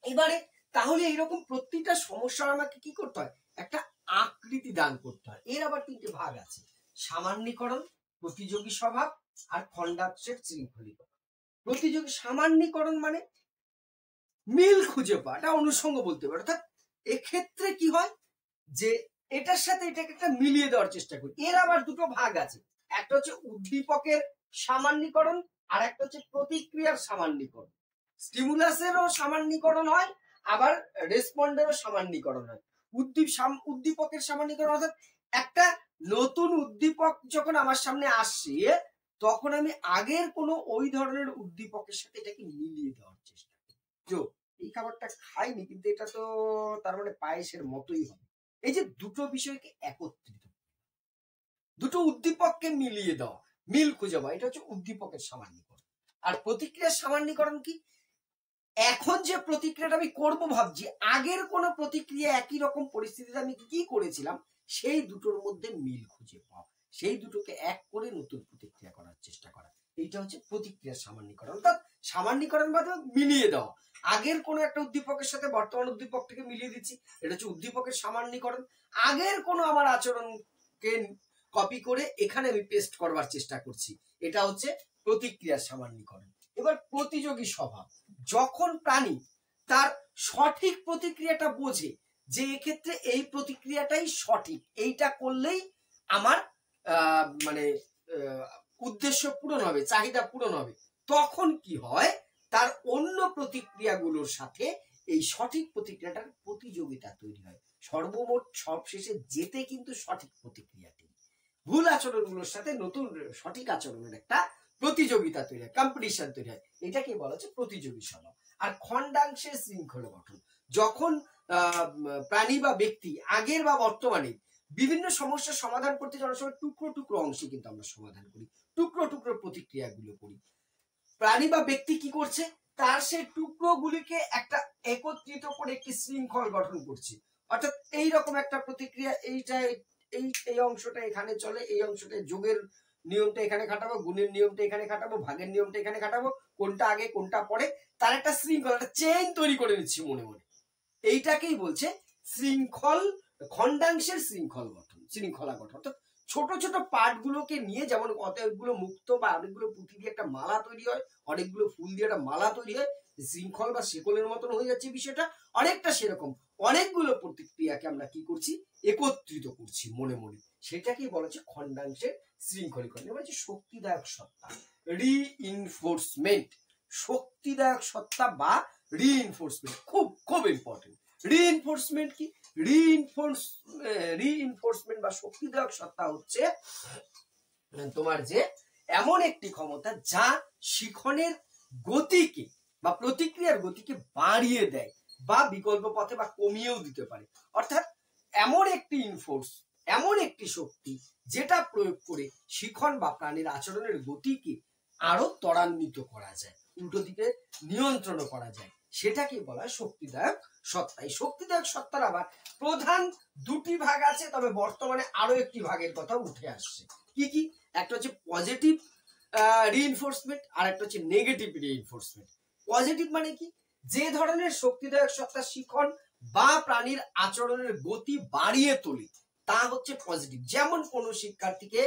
এবারে তাহলে এইরকম প্রত্যেকটা সমস্যার আমাকে কি করতে হয়, একটা আকৃতি দান করতে হয়। এর আবার 3টে ভাগ আছে: সামান্যীকরণ, প্রতিযোগী স্বভাব আর খণ্ডাংশের শৃঙ্খলীকরণ। প্রতিযোগী সামান্যীকরণ মানে মিল খুঁজে পাওয়া, এটা অনুষঙ্গ বলতে পারে। অর্থাৎ এক্ষেত্রে কি হয় যে এটার সাথে এটাকে একটা মিলিয়ে দেওয়ার চেষ্টা করি। এর আবার 2টো ভাগ আছে, একটা হচ্ছে উদ্দীপকের সামান্যীকরণ আর একটা হচ্ছে প্রতিক্রিয়ার সামান্যীকরণ। স্টিমুলাসেরও সামান্যীকরণ হয়, আবার রেসপন্ডেরও সামান্যীকরণ হয়। উদ্দীপকের সামান্যীকরণ অর্থাৎ একটা নতুন উদ্দীপক যখন আমার সামনে আসছে, তখন আমি আগের কোনো ওই ধরনের উদ্দীপকের সাথে এটাকে মিলিয়ে দেওয়ার চেষ্টা করি। এই খাবারটা খাইনি, কিন্তু এটা তো তার মানে পায়েসের মতোই হবে। এই যে দুটো বিষয়কে একত্রিত, দুটো উদ্দীপককে মিলিয়ে দেওয়া, মিল খুঁজে পাওয়া, এটা হচ্ছে উদ্দীপকের সামান্যীকরণ। আর প্রতিক্রিয়ার সামান্যীকরণ কি? এখন যে প্রতিক্রিয়াটা আমি করবো ভাবছি, আগের কোন প্রতিক্রিয়া একই রকম পরিস্থিতিতে আমি কি করেছিলাম, সেই দুটোর মধ্যে মিল খুঁজে পাওয়া, সেই দুটোকে এক করে নতুন প্রতিক্রিয়া করার চেষ্টা করা, এইটা হচ্ছে প্রতিক্রিয়ার সামান্যীকরণ। অর্থাৎ সামান্যীকরণ মানে মিলিয়ে দেওয়া, আগের কোন একটা উদ্দীপকের সাথে বর্তমান উদ্দীপকটাকে মিলিয়ে দিচ্ছি, এটা হচ্ছে উদ্দীপকের সামান্যীকরণ। আগের কোন আমার আচরণকে কপি করে এখানে আমি পেস্ট করবার চেষ্টা করছি, এটা হচ্ছে প্রতিক্রিয়ার সামান্যীকরণ। এবার প্রতিযোগী স্বভাব, যখন প্রাণী তার সঠিক প্রতিক্রিয়াটা বোঝে যে এক্ষেত্রে এই প্রতিক্রিয়াটাই সঠিক, এইটা করলেই আমার মানে উদ্দেশ্য পূরণ হবে, চাহিদা পূরণ হবে, তখন কি হয় তার অন্য প্রতিক্রিয়াগুলোর সাথে এই সঠিক প্রতিক্রিয়াটার প্রতিযোগিতা তৈরি হয়। সর্বমোট সবশেষে যেতে কিন্তু সঠিক প্রতিক্রিয়াটি, ভুল আচরণগুলোর সাথে নতুন সঠিক আচরণের একটা প্রতিযোগিতা তৈরি হয়, কম্পিটিশন তৈরি হয়, এটাকে বলা হচ্ছে প্রতিযোগী স্বভাব। আর খণ্ডাংশের শৃঙ্খলা গঠন, যখন প্রাণী বা ব্যক্তি আগের বা বর্তমানে বিভিন্ন সমস্যার সমাধান করতে অনেক সময় টুকরো টুকরো অংশে কিন্তু আমরা সমাধান করি, টুকরো টুকরো প্রতিক্রিয়াগুলো করি। প্রাণী বা ব্যক্তি কি করছে, তার সেই টুকরো গুলিকে একটা একত্রিত করে একটি শৃঙ্খল গঠন করছে। অর্থাৎ এইরকম একটা প্রতিক্রিয়া, এইটা এই অংশটা এখানে চলে, এই অংশটা যোগের নিয়মটা এখানে খাটাবো, গুণের নিয়মটা এখানে খাটাবো, ভাগের নিয়মটা এখানে খাটাবো, কোনটা আগে কোনটা পরে, তার একটা শৃঙ্খল, একটা চেইন তৈরি করে নিচ্ছি মনে মনে। এইটাকেই বলছে শৃঙ্খল, খণ্ডাংশের শৃঙ্খল গঠন, শৃঙ্খলা গঠন। অর্থাৎ ছোট ছোট পার্ট গুলোকে নিয়ে, যেমন অনেকগুলো মুক্ত বা অনেকগুলো পুঁতি দিয়ে একটা মালা তৈরি হয়, অনেকগুলো ফুল দিয়ে একটা মালা তৈরি হয়, শৃঙ্খল বা শেকলের মতন হয়ে যাচ্ছে বিষয়টা, অনেকটা সেরকম অনেকগুলো প্রতিক্রিয়াকে আমরা কি করছি, একত্রিত করছি মনে মনে, সেটাকেই বলা হচ্ছে খণ্ডাংশের শৃঙ্খলীকরণ। এবার হচ্ছে শক্তিদায়ক সত্তা, রিইনফোর্সমেন্ট, শক্তিদায়ক সত্তা বা রিইনফোর্সমেন্ট, খুব খুব ইম্পর্টেন্ট। রিইনফোর্সমেন্ট কি? রিইনফোর্সমেন্ট বা শক্তিদায়ক সত্তা হচ্ছে তোমার যে এমন একটি ক্ষমতা যা শিখনের গতিকে বা প্রতিক্রিয়ার গতিকে বাড়িয়ে দেয় বা বিকল্প পথে বা কমিয়েও দিতে পারে। অর্থাৎ এমন একটি এমন একটি শক্তি যেটা প্রয়োগ করে শিখন বা প্রাণীর আচরণের গতিকে আরো ত্বরান্বিত করা যায়, উল্টো দিকে নিয়ন্ত্রণ করা যায়, সেটাকে বলা হয় শক্তিদায়ক সত্তা। এই শক্তিদায়ক সত্তার আবার প্রধান দুটি ভাগ আছে, তবে বর্তমানে আরো একটি ভাগের কথা উঠে আসছে। কি কি? একটা হচ্ছে পজিটিভ রিইনফোর্সমেন্ট আর একটা হচ্ছে নেগেটিভ রিইনফোর্সমেন্ট। পজিটিভ মানে কি? যে ধরনের শক্তিদায়ক সত্তা শিখন বা প্রাণীর আচরণের গতি বাড়িয়ে তোলে তা হচ্ছে পজিটিভ। যেমন কোন শিক্ষার্থীকে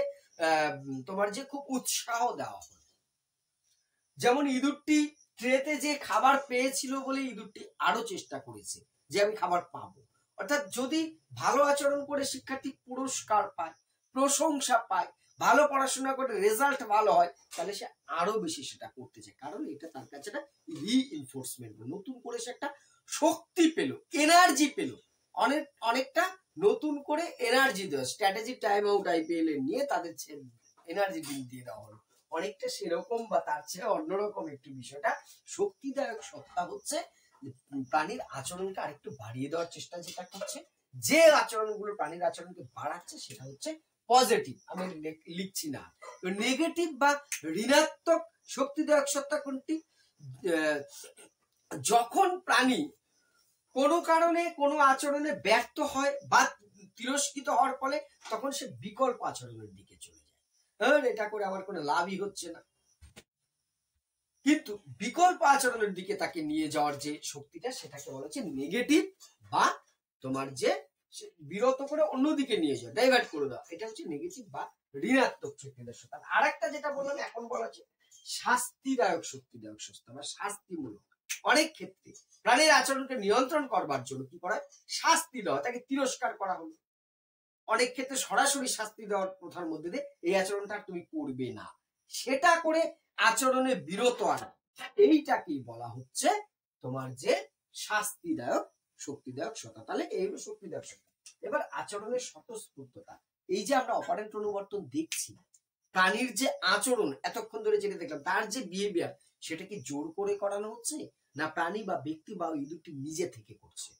তোমার যে খুব উৎসাহ দেওয়া হয়, যেমন ইঁদুরটি ট্রেতে যে খাবার পেয়েছিল বলে ইঁদুরটি আরো চেষ্টা করেছে যে আমি খাবার পাবো। অর্থাৎ যদি ভালো আচরণ করে শিক্ষার্থী পুরস্কার পায়, প্রশংসা পায়, ভালো পড়াশোনা করে রেজাল্ট ভালো হয়, তাহলে সে আরো বেশি সেটা করতে চায়, কারণ এটা তার কাছে একটা রিইনফোর্সমেন্ট, নতুন করে সে একটা শক্তি পেল, এনার্জি পেল, অনেকটা নতুন করে এনার্জি দেওয়া, স্ট্র্যাটেজি টাইম আউট আইপিএল এর নিয়ে তাদের এনার্জি দিয়ে দেওয়া হলো, অনেকটা সেরকম বা তার চেয়ে অন্যরকম একটি বিষয়টা। শক্তিদায়ক সত্তা হচ্ছে প্রাণীর আচরণকে আরেকটু বাড়িয়ে দেওয়ার চেষ্টা যেটা করছে, যে আচরণগুলো প্রাণীর আচরণকে বাড়াচ্ছে সেটা হচ্ছে পজিটিভ। আমি লিখছি না। নেগেটিভ বা ঋণাত্মক শক্তিদায়ক সত্তা কোনটি? যখন প্রাণী কোনো কারণে কোনো আচরণে ব্যর্থ হয় বা তিরস্কৃত হওয়ার ফলে তখন সে বিকল্প আচরণের দিকে চলে যায়, এটা করে আমার কোনো লাভই হচ্ছে না, কিন্তু বিকল্প আচরণের দিকে তাকে নিয়ে যাওয়ার যে শক্তিটা সেটাকে বলা হচ্ছে নেগেটিভ বা তোমার যে বিরত করে অন্যদিকে নিয়ে যাওয়া, ডাইভার্ট করে দেওয়া, এটা হচ্ছে নেগেটিভ বা ঋণাত্মক শক্তিদায়ক সত্তা। আর একটা যেটা বললাম এখন বলা হচ্ছে শাস্তিদায়ক শক্তিদায়ক সত্তা বা শাস্তিমূলক। অনেক ক্ষেত্রে প্রাণীর আচরণকে নিয়ন্ত্রণ করবার জন্য কি করা হয়, শাস্তি দেওয়া, তাকে তিরস্কার করা হলো। অনেক ক্ষেত্রে সরাসরি শাস্তি দেওয়ার প্রথার মধ্যে দিয়ে এই আচরণটা তুমি করবে না, সেটা করে আচরণে বিরত আনা, এইটাকেই বলা হচ্ছে তোমার যে শাস্তিদায়ক শক্তিদায়ক সত্তা। তাহলে এই হলো শক্তিদায়ক সত্তা। এবার আচরণের স্বতঃস্ফূর্ততা, এই যে আমরা অপারেন্ট অনুবর্তন দেখছি, প্রাণীর যে আচরণ এতক্ষণ ধরে যেটা দেখলাম, তার যে বিহেভিয়ার, সেটা কি জোর করে করানো হচ্ছে না প্রাণী বা ব্যক্তি বা ইঁদুরটি নিজে থেকে করছে?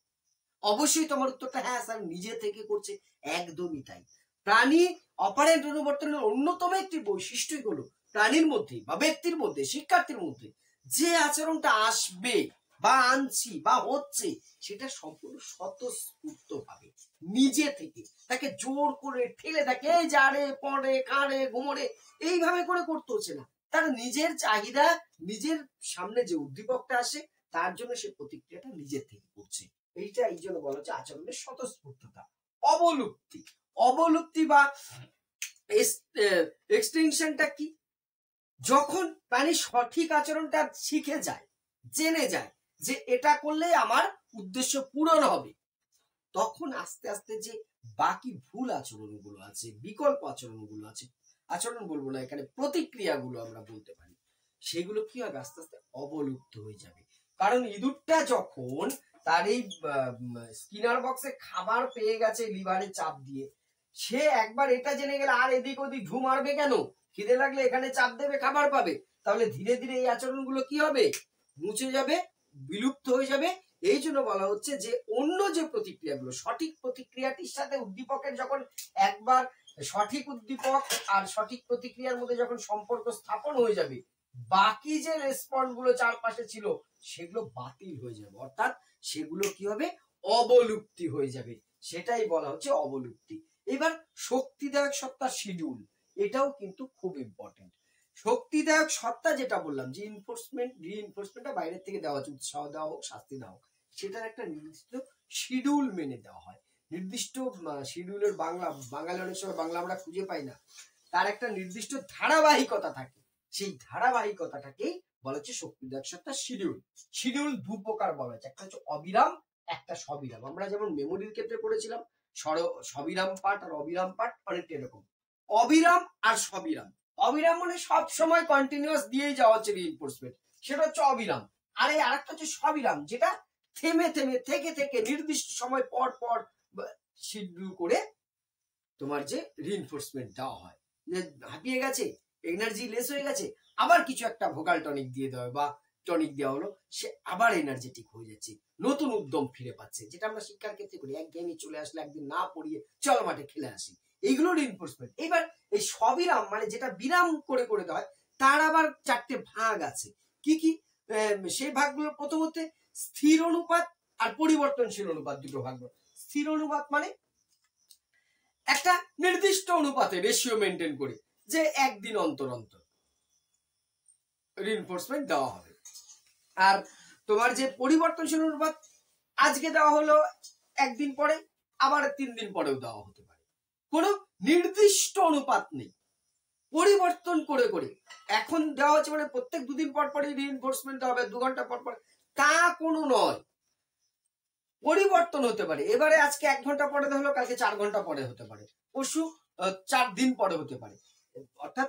অবশ্যই তোমার উত্তরটা হ্যাঁ স্যার, নিজে থেকে করছে। একদমই তাই। প্রাণী অপারেন্ট অনুবর্তনের অন্যতম একটি বৈশিষ্ট্যই হলো প্রাণীর মধ্যে বা ব্যক্তির মধ্যে, শিক্ষার্থীর মধ্যে যে আচরণটা আসবে বা আনছি বা হচ্ছে, সেটা সম্পূর্ণ স্বতঃস্ফূর্ত ভাবে নিজে থেকে, তাকে জোর করে ঠেলে তাকে জারে পড়ে কাঁড়ে ঘুমোরে এইভাবে করে করতে হচ্ছে না, তার নিজের চাহিদা, নিজের সামনে যে উদ্দীপকটা আসে তার জন্য সে প্রতিক্রিয়াটা নিজের থেকে করছে। এইটা এই জন্য বলা হচ্ছে আচরণের স্বতঃস্ফূর্ততা। অবলুপ্তি, অবলুপ্তি বা এক্সটেনশনটা কি? যখন প্রাণী সঠিক আচরণটা শিখে যায়, জেনে যায় যে এটা করলে আমার উদ্দেশ্য পূরণ হবে, তখন আস্তে আস্তে যে বাকি ভুল আচরণগুলো আছে, বিকল্প আচরণগুলো আছে, আচরণ বলবো না, এখানে প্রতিক্রিয়াগুলো আমরা বলতে পারি, সেগুলো কি হবে, আস্তে আস্তে অবলুপ্ত হয়ে যাবে। কারণ ইঁদুরটা যখন তার এই স্কিনার বক্সে খাবার পেয়ে গেছে লিভারে চাপ দিয়ে, সে একবার এটা জেনে গেলে আর এদিক ওদিক ঢু মারবে কেন, খিদে লাগলে এখানে চাপ দেবে, খাবার পাবে, তাহলে ধীরে ধীরে এই আচরণগুলো কি হবে, মুছে যাবে, বিলুপ্ত হয়ে যাবে। এই জন্য বলা হচ্ছে যে অন্য যে প্রতিক্রিয়াগুলো, সঠিক প্রতিক্রিয়াটির সাথে উদ্দীপকের যখন একবার সঠিক উদ্দীপক আর সঠিক প্রতিক্রিয়ার মধ্যে যখন সম্পর্ক স্থাপন হয়ে যাবে, বাকি যে রেসপন্স গুলো চারপাশে ছিল সেগুলো বাতিল হয়ে যাবে, অর্থাৎ সেগুলো কি হবে, অবলুপ্তি হয়ে যাবে, সেটাই বলা হচ্ছে অবলুপ্তি। এবার শক্তিদায়ক সত্তার শিডিউল, এটাও কিন্তু খুব ইম্পর্টেন্ট। শক্তিদায়ক সত্তা যেটা বললাম যে রিইনফোর্সমেন্টটা বাইরের থেকে দেওয়া হচ্ছে, উৎসাহ দেওয়া হোক, শাস্তি দেওয়া হোক, সেটার একটা নির্দিষ্ট শিডিউল মেনে দেওয়া হয়। নির্দিষ্ট শিডিউলের বাঙালি অনেক সময় বাংলা আমরা খুঁজে পাই না, তার একটা নির্দিষ্ট ধারাবাহিকতা থাকে, সেই ধারাবাহিকতাটাকেই বলা হচ্ছে শক্তিদায়ক সত্তার শিডিউল। শিডিউল দু প্রকার বলা হচ্ছে, একটা হচ্ছে অবিরাম, একটা সবিরাম। আমরা যেমন মেমোরির ক্ষেত্রে পড়েছিলাম সবিরাম পাঠ আর অবিরাম পাঠ, অনেকটা এরকম। অবিরাম আর সবিরাম, অবিরাম মানে সব সময় কন্টিনিউয়াস দিয়েই যাওয়া হচ্ছে রিইনফোর্সমেন্ট, সেটা হচ্ছে অবিরাম। আর এই আরেকটা হচ্ছে সবিরাম, যেটা থেমে থেমে থেকে থেকে নির্দিষ্ট সময় পর পর শিডিউল করে তোমার যে রিইনফোর্সমেন্ট দেওয়া হয়, যে হাঁপিয়ে গেছে, এনার্জি লেস হয়ে গেছে, আবার কিছু একটা ভোকাল টনিক দিয়ে দেওয়া বা টনিক দেওয়া হলো, সে আবার এনার্জেটিক হয়ে যাচ্ছে, নতুন উদ্যম ফিরে পাচ্ছে, যেটা আমরা শিক্ষার ক্ষেত্রে করি, এক গেমে চলে আসলে একদিন না পড়িয়ে চল মাঠে খেলে আসি, এইগুলো রিইনফোর্সমেন্ট। এবার এই সবিরাম মানে যেটা বিরাম করে করে দেওয়া হয়, তার আবার চারটে ভাগ আছে। কি কি সেই ভাগগুলো, প্রথমত স্থির অনুপাত আর পরিবর্তনশীল অনুপাত, দুটো ভাগ। স্থির অনুপাত মানে একটা নির্দিষ্ট অনুপাতে রেশিও মেনটেন করে, যে একদিন অন্তর অন্তর রিইনফোর্সমেন্ট দেওয়া হবে। আর তোমার যে পরিবর্তনশীল অনুপাত, আজকে দেওয়া হলো, একদিন পরে আবার 3 দিন পরেও দেওয়া হতে পারে, কোনো নির্দিষ্ট অনুপাত নেই, পরিবর্তন করে করে। এখন দেওয়া হচ্ছে মানে প্রত্যেক 2 দিন পর পরই রিইনফোর্সমেন্ট হবে, 2 ঘন্টা পর পর, তা কোনো নয়, পরিবর্তন হতে পারে। এবারে আজকে 1 ঘন্টা পরে হলো, কালকে 4 ঘন্টা পরে হতে পারে, পরশু 4 দিন পরে হতে পারে। অর্থাৎ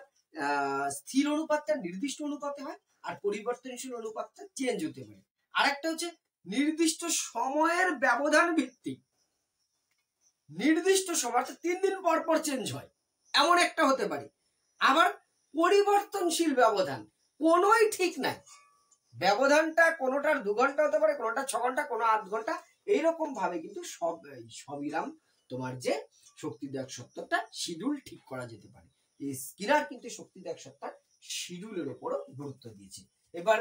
স্থির অনুপাতটা নির্দিষ্ট অনুপাতে হয়, আর পরিবর্তনশীল অনুপাতটা চেঞ্জ হতে পারে। আরেকটা হচ্ছে নির্দিষ্ট সময়ের ব্যবধান ভিত্তিক, নির্দিষ্ট সময় 3 দিন পর পর চেঞ্জ হয়, এমন একটা হতে পারে। আবার পরিবর্তনশীল ব্যবধান, কোনোই ঠিক নাই, ব্যবধানটা কোনোটার 2 ঘন্টা হতে পারে, কোনোটা 6 ঘন্টা, কোনো 8 ঘন্টা, এইরকম ভাবে কিন্তু সবিরাম তোমার যে শক্তিদায়ক সত্তাটা শিডিউল ঠিক করা যেতে পারে। এই স্কিনার কিন্তু শক্তিদায়ক সত্তার শিডিউলের উপরও গুরুত্ব দিয়েছে। এবার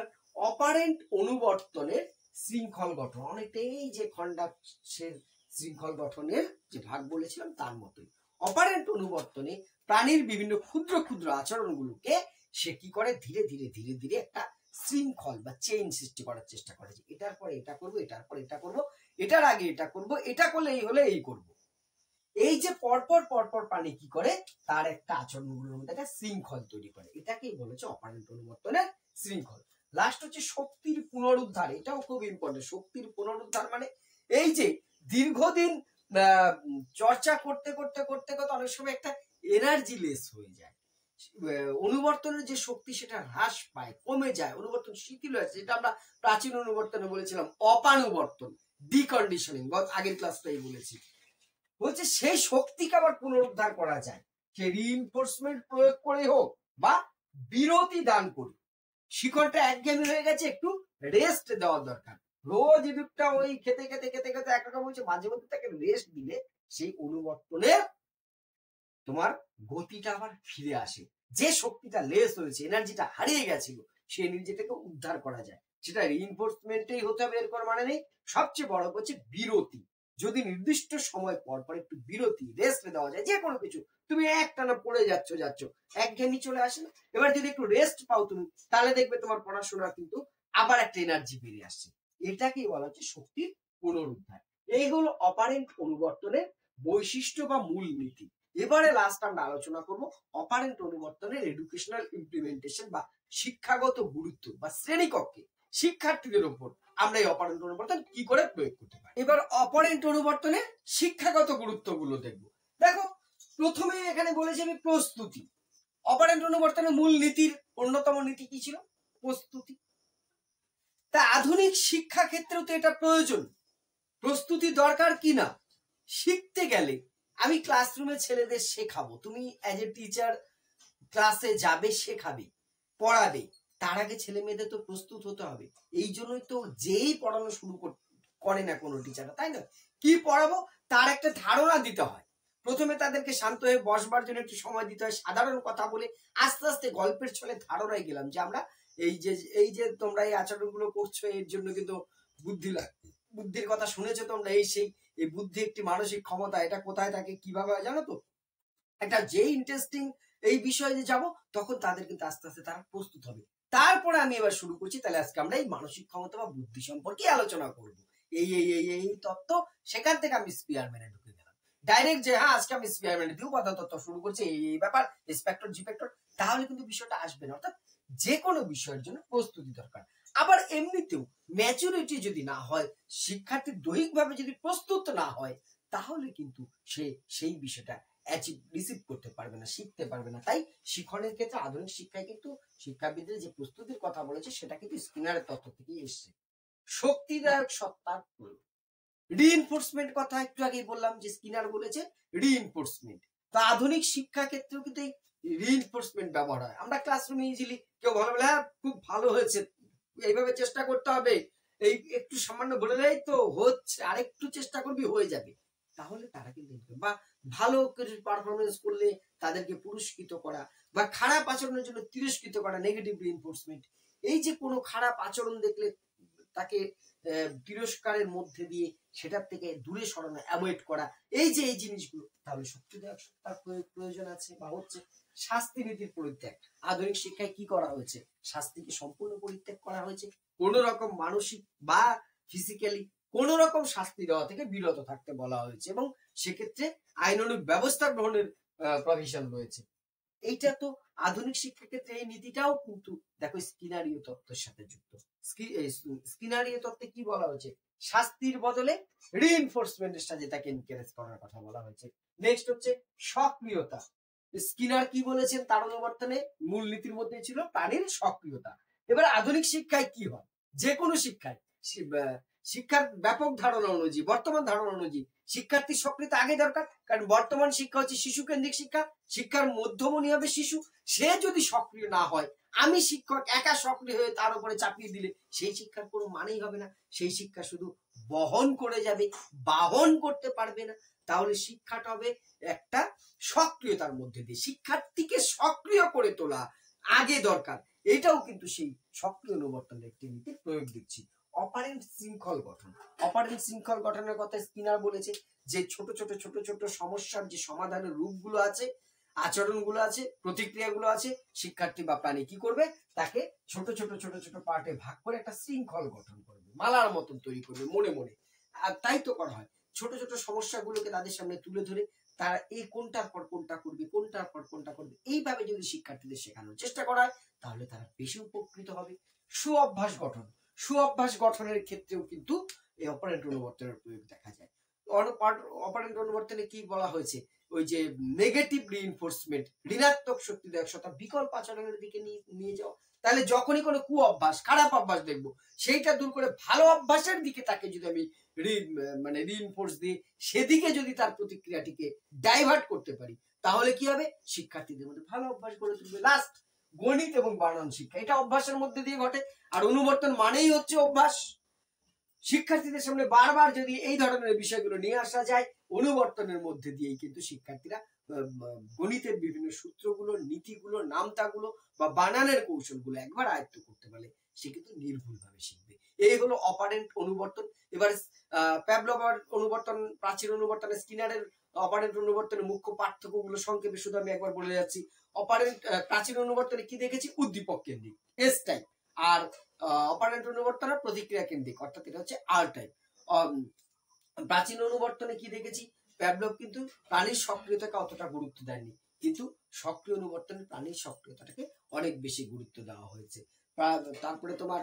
অপারেন্ট অনুবর্তনের শৃঙ্খল গঠন, অনেকটাই যে খন্ডাংশের শৃঙ্খল গঠনের যে ভাগ বলেছিলাম তার মতোই। অপারেন্ট অনুবর্তনে প্রাণীর বিভিন্ন ক্ষুদ্র ক্ষুদ্র আচরণগুলোকে সে কি করে, ধীরে ধীরে ধীরে ধীরে একটা শৃঙ্খল বা চেইন সৃষ্টি করার চেষ্টা করে, যে এটার পরে এটা করবো, এটার পর এটা করবো, এটার আগে এটা করবো, এটা করলে এই হলে এই করবো। এই যে পরপর পরপর প্রাণী কি করে, তার একটা আচরণগুলোর মধ্যে একটা শৃঙ্খল তৈরি করে, এটাকেই বলেছে অপারেন্ট অনুবর্তনের শৃঙ্খল। লাস্ট হচ্ছে শক্তির পুনরুদ্ধার, এটাও খুব ইম্পর্টেন্ট। শক্তির পুনরুদ্ধার মানে এই যে দীর্ঘদিন চর্চা করতে করতে করতে করতে অনেক সময় একটা এনার্জি লেস হয়ে যায়, অনুবর্তনের যে শক্তি সেটা হ্রাস পায়, কমে যায়, অনুবর্তন শিথিল হয়েছে, যেটা আমরা প্রাচীন অনুবর্তনে বলেছিলাম অপানুবর্তন, ডিকন্ডিশনিং, আগের ক্লাসটাই বলেছি। বলছে সেই শক্তিকে আবার পুনরুদ্ধার করা যায়, সে রিইনফোর্সমেন্ট প্রয়োগ করে হোক বা বিরতি দান করে। শিকড়টা একঘেয়েমি হয়ে গেছে, একটু রেস্ট দেওয়ার দরকার, রোজ ইঁদুরটা ওই খেতে খেতে খেতে খেতে একরকম হচ্ছে, মাঝে মধ্যে তাকে রেস্ট দিলে সেই অনুবর্তনের তোমার গতিটা আবার ফিরে আসে, যে শক্তিটা লেস হয়েছে, এনার্জিটা হারিয়ে গেছিল, সেই এনার্জিটাকে উদ্ধার করা যায়। সেটা রিইনফোর্সমেন্টেই হতে হবে এর কোনো মানে নেই। সবচেয়ে বড় হচ্ছে বিরতি, যদি নির্দিষ্ট সময় পর পর একটু বিরতি, রেস্ট দেওয়া যায়, যে কোনো কিছু, তুমি একটানা পড়ে যাচ্ছ একঘেয়েমি চলে আসে না, এবার যদি একটু রেস্ট পাও তুমি, তাহলে দেখবে তোমার পড়াশোনা কিন্তু আবার একটা এনার্জি বেরিয়ে আসছে। এটাকেই বলা হচ্ছে শক্তির পুনরুদ্ধার। এই হলো অপারেন্ট অনুবর্তনের বৈশিষ্ট্য বা মূল নীতি। এবারে লাস্ট আমরা আলোচনা করব অপারেন্ট অনুবর্তনের এডুকেশনাল ইমপ্লিমেন্টেশন বা শিক্ষাগত গুরুত্ব বা শ্রেণীকক্ষে শিক্ষার্থীদের উপর আমরা এই অপারেন্ট অনুবর্তন কি করে প্রয়োগ করতে পারি। এবার অপারেন্ট অনুবর্তনে শিক্ষাগত গুরুত্বগুলো দেখবো। দেখো, প্রথমে এখানে বলেছি আমি প্রস্তুতি। অপারেন্ট অনুবর্তনের মূল নীতির অন্যতম নীতি কি ছিল? প্রস্তুতি। তা আধুনিক শিক্ষা ক্ষেত্রেও তো এটা প্রয়োজন। প্রস্তুতি দরকার কি না? শিখতে গেলে আমি ক্লাসরুমে ছেলেদের শেখাবো, তুমি অ্যাজ এ টিচার ক্লাসে যাবে, শেখাবে, পড়াবে, তার আগে ছেলে মেয়েদের তো প্রস্তুত হতে হবে। এই জন্যই তো যেই পড়ানো শুরু করে না কোনো টিচার, তাই না, কি পড়াবো তার একটা ধারণা দিতে হয়। প্রথমে তাদেরকে শান্ত হয়ে বসবার জন্য একটু সময় দিতে হয়, সাধারণ কথা বলে আস্তে আস্তে গল্পের ছলে ধারণায় গেলাম যে আমরা এই যে তোমরা এই আচরণগুলো করছো, এর জন্য কিন্তু বুদ্ধি লাগবে, বুদ্ধির কথা শুনেছো তোমরা, এই বুদ্ধি একটি মানসিক ক্ষমতা, এটা কোথায় থাকে কিভাবে জানো তো। একটা যে ইন্টারেস্টিং এই বিষয়ে যে যাবো, তখন তাদের কিন্তু আস্তে আস্তে তারা প্রস্তুত হবে। তারপরে আমি এবার শুরু করছি। তাহলে আজকে আমরা এই মানসিক ক্ষমতা বা বুদ্ধি সম্পর্কে আলোচনা করব। এই তত্ত্ব, সেখান থেকে আমি স্পিয়ারম্যানে ঢুকে গেলাম ডাইরেক্ট যে হ্যাঁ আজকে আমি স্পিয়ারম্যানে দিয়ে উপাদান তত্ত্ব শুরু করছি, এই ব্যাপার ইন্সপেক্টর জিপেক্টর, তাহলে কিন্তু বিষয়টা আসবে না। অর্থাৎ যে কোনো বিষয়ের জন্য প্রস্তুতি দরকার। আবার এমনিতেও ম্যাচুরিটি যদি না হয়, শিক্ষার্থী দৈহিকভাবে যদি প্রস্তুত না হয়, তাহলে কিন্তু সে সেই বিষয়টা রিসিভ করতে পারবে না, শিখতে পারবে না। তাই শিক্ষণের ক্ষেত্রে আধুনিক শিক্ষায় কিন্তু শিক্ষাবিদদের যে প্রস্তুতির কথা বলেছে, সেটা কিন্তু স্কিনারের তত্ত্ব থেকেই এসছে। শক্তিদায়ক সত্তার প্রয়োগ, রিইনফোর্সমেন্ট কথা একটু আগেই বললাম যে স্কিনার বলেছে রিইনফোর্সমেন্ট। তো আধুনিক শিক্ষা ক্ষেত্রেও কিন্তু এই রিইনফোর্সমেন্ট ব্যবহার হয়। আমরা ক্লাসরুমে ইজিলি কেউ ভালো বলে হ্যাঁ খুব ভালো হয়েছে, এইভাবে চেষ্টা করতে হবে, এই একটু সামান্য বলে দেয় তো হচ্ছে, আর একটু চেষ্টা করবি হয়ে যাবে, তাহলে তারা কিন্তু, বা ভালো পারফরমেন্স করলে তাদেরকে পুরস্কৃত করা, বা খারাপ আচরণের জন্য তিরস্কৃত করা, নেগেটিভ রিইনফোর্সমেন্ট। এই যে কোনো খারাপ আচরণ দেখলে তাকে তিরস্কারের মধ্যে দিয়ে সেটার থেকে দূরে সরানো, অ্যাভয়েড করা, এই যে এই জিনিসগুলো, তাহলে শক্তিদায়ক সত্তার প্রয়োজন আছে বা হচ্ছে। শাস্তি নীতির পরিত্যাগ, আধুনিক শিক্ষায় কি করা হয়েছে? শাস্তিকে সম্পূর্ণ পরিত্যাগ করা হয়েছে। কোন রকম মানসিক বা ফিজিক্যালি কোন রকম শাস্তি দেওয়া থেকে বিরত থাকতে বলা হয়েছে, এবং সেক্ষেত্রে আইনানুগ ব্যবস্থা গ্রহণের প্রভিশন রয়েছে। এইটা তো আধুনিক শিক্ষা ক্ষেত্রে এই নীতিটাও কিন্তু দেখো স্কিনারীয় তত্ত্বের সাথে যুক্ত। স্কিনারীয় তত্ত্বে কি বলা হয়েছে? শাস্তির বদলে রিইনফোর্সমেন্টের সাথে তাকে এনকারেজ করার কথা বলা হয়েছে। নেক্সট হচ্ছে সক্রিয়তা। স্কিনার কি বলেছেন তার অনুবর্তনে মূলনীতির মধ্যে ছিল প্রাণীর সক্রিয়তা। এবার আধুনিক শিক্ষায় কি হয়? যে কোনো শিক্ষায়, শিক্ষার ব্যাপক ধারণা অনুযায়ী, বর্তমান ধারণা অনুযায়ী শিক্ষার্থীর সক্রিয়তা আগে দরকার। কারণ বর্তমান শিক্ষা হচ্ছে শিশু কেন্দ্রিক শিক্ষা, শিক্ষার মধ্যমণি হবে শিশু। সে যদি সক্রিয় না হয়, আমি শিক্ষক একা সক্রিয় হয়ে তার উপরে চাপিয়ে দিলে সেই শিক্ষার কোনো মানেই হবে না। সেই শিক্ষা শুধু বহন করে যাবে, বাহন করতে পারবে না। তাহলে শিক্ষাটা হবে একটা সক্রিয়তার মধ্যে দিয়ে, শিক্ষার্থীকে সক্রিয় করে তোলা আগে দরকার। এটাও কিন্তু সেই সক্রিয় অনুবর্তনের একটি নীতির প্রয়োগ দিচ্ছি। অপারেন্ট শৃঙ্খল গঠন, অপারেন্ট শৃঙ্খল গঠনের কথা স্কিনার বলেছে যে ছোট ছোট ছোট ছোট সমস্যার যে সমাধানের রূপগুলো আছে, আচরণগুলো আছে, প্রতিক্রিয়াগুলো আছে, শিক্ষার্থী বা প্রাণী কি করবে? তাকে ছোট ছোট ছোট ছোট পার্টে ভাগ করে একটা শৃঙ্খল গঠন করবে, মালার মতন তৈরি করবে মনে মনে। আর তাই তো করা হয়, ছোট ছোট সমস্যাগুলোকে তাদের সামনে তুলে ধরে তারা এই কোনটার পর কোনটা করবে, কোনটার পর কোনটা করবে, এইভাবে যদি শিক্ষার্থীদের শেখানোর চেষ্টা করা হয়, তাহলে তারা বেশি উপকৃত হবে। সুঅভ্যাস গঠন, সুঅভ্যাস গঠনের ক্ষেত্রেও কিন্তু এই অপারেন্ট অনুবর্তনের প্রয়োগ দেখা যায়। অপারেন্ট অনুবর্তনে কি বলা হয়েছে? ওই যে নেগেটিভ রিইনফোর্সমেন্ট, ঋণাত্মক শক্তিদায়ক সত্তা, বিকল্প আচরণের দিকে নিয়ে যাও। তাহলে যখনই কোনো কু অভ্যাস, খারাপ অভ্যাস দেখবো, সেইটা দূর করে ভালো অভ্যাসের দিকে তাকে যদি আমি রিইনফোর্স দিই, সেদিকে যদি তার প্রতিক্রিয়াটিকে ডাইভার্ট করতে পারি, তাহলে কি হবে? শিক্ষার্থীদের মধ্যে ভালো অভ্যাস গড়ে তুলবে। লাস্ট, গণিত এবং বানান শিক্ষা, এটা অভ্যাসের মধ্যে দিয়ে ঘটে। আর অনুবর্তন মানেই হচ্ছে অভ্যাস। শিক্ষার্থীদের সামনে বারবার যদি এই ধরনের বিষয়গুলো নিয়ে আসা যায়, অনুবর্তনের মধ্যে দিয়েই কিন্তু শিক্ষার্থীরা গণিতের বিভিন্ন সূত্রগুলো, নীতিগুলো, নামতাগুলো বা বানানের কৌশলগুলো একবার আয়ত্ত করতে পারলে সে কিন্তু নির্ভুলভাবে শিখবে। এই হলো অপারেন্ট অনুবর্তন। এবার প্যাভলভের অনুবর্তন, প্রাচীন অনুবর্তনের স্কিনারের অপারেন্ট অনুবর্তনের মুখ্য পার্থক্যগুলো সংক্ষেপে শুধু আমি একবার বলে যাচ্ছি। অপারেন্ট প্রাচীন অনুবর্তনে কি দেখেছি? উদ্দীপক কেন্দ্রিক, এস টাইপ। আর অপারেন্ট অনুবর্তনের প্রতিক্রিয়া কেন্দ্রিক, অর্থাৎ এটা হচ্ছে আর টাইপ। প্রাচীন অনুবর্তনে কি দেখেছি? প্যাভলভ কিন্তু প্রাণীর সক্রিয়তাকে অতটা গুরুত্ব দেননি, কিন্তু সক্রিয় অনুবর্তনে প্রাণীর সক্রিয়তাটাকে অনেক বেশি গুরুত্ব দেওয়া হয়েছে। তারপরে তোমার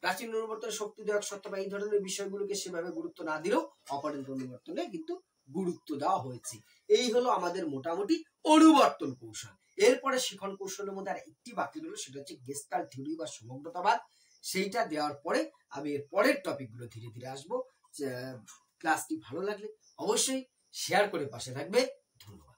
প্রাচীন অনুবর্তনে শক্তি দেওয়ার সত্য বা এই ধরনের বিষয়গুলোকে সেভাবে গুরুত্ব না দিলেও অপারেন্ট অনুবর্তনে কিন্তু গুরুত্ব দেওয়া হয়েছে। এই হলো আমাদের মোটামুটি অনুবর্তন কৌশল। এরপরে শিখন কৌশলের মধ্যে আর একটি বাকি রইল, সেটা হচ্ছে গেস্টাল্ট থিওরি বা সমগ্রতাবাদ। সেইটা দেওয়ার পরে আমি এর পরের টপিকগুলো ধীরে ধীরে আসবো। ক্লাসটি ভালো লাগলে অবশ্যই শেয়ার করে পাশে থাকবে। ধন্যবাদ।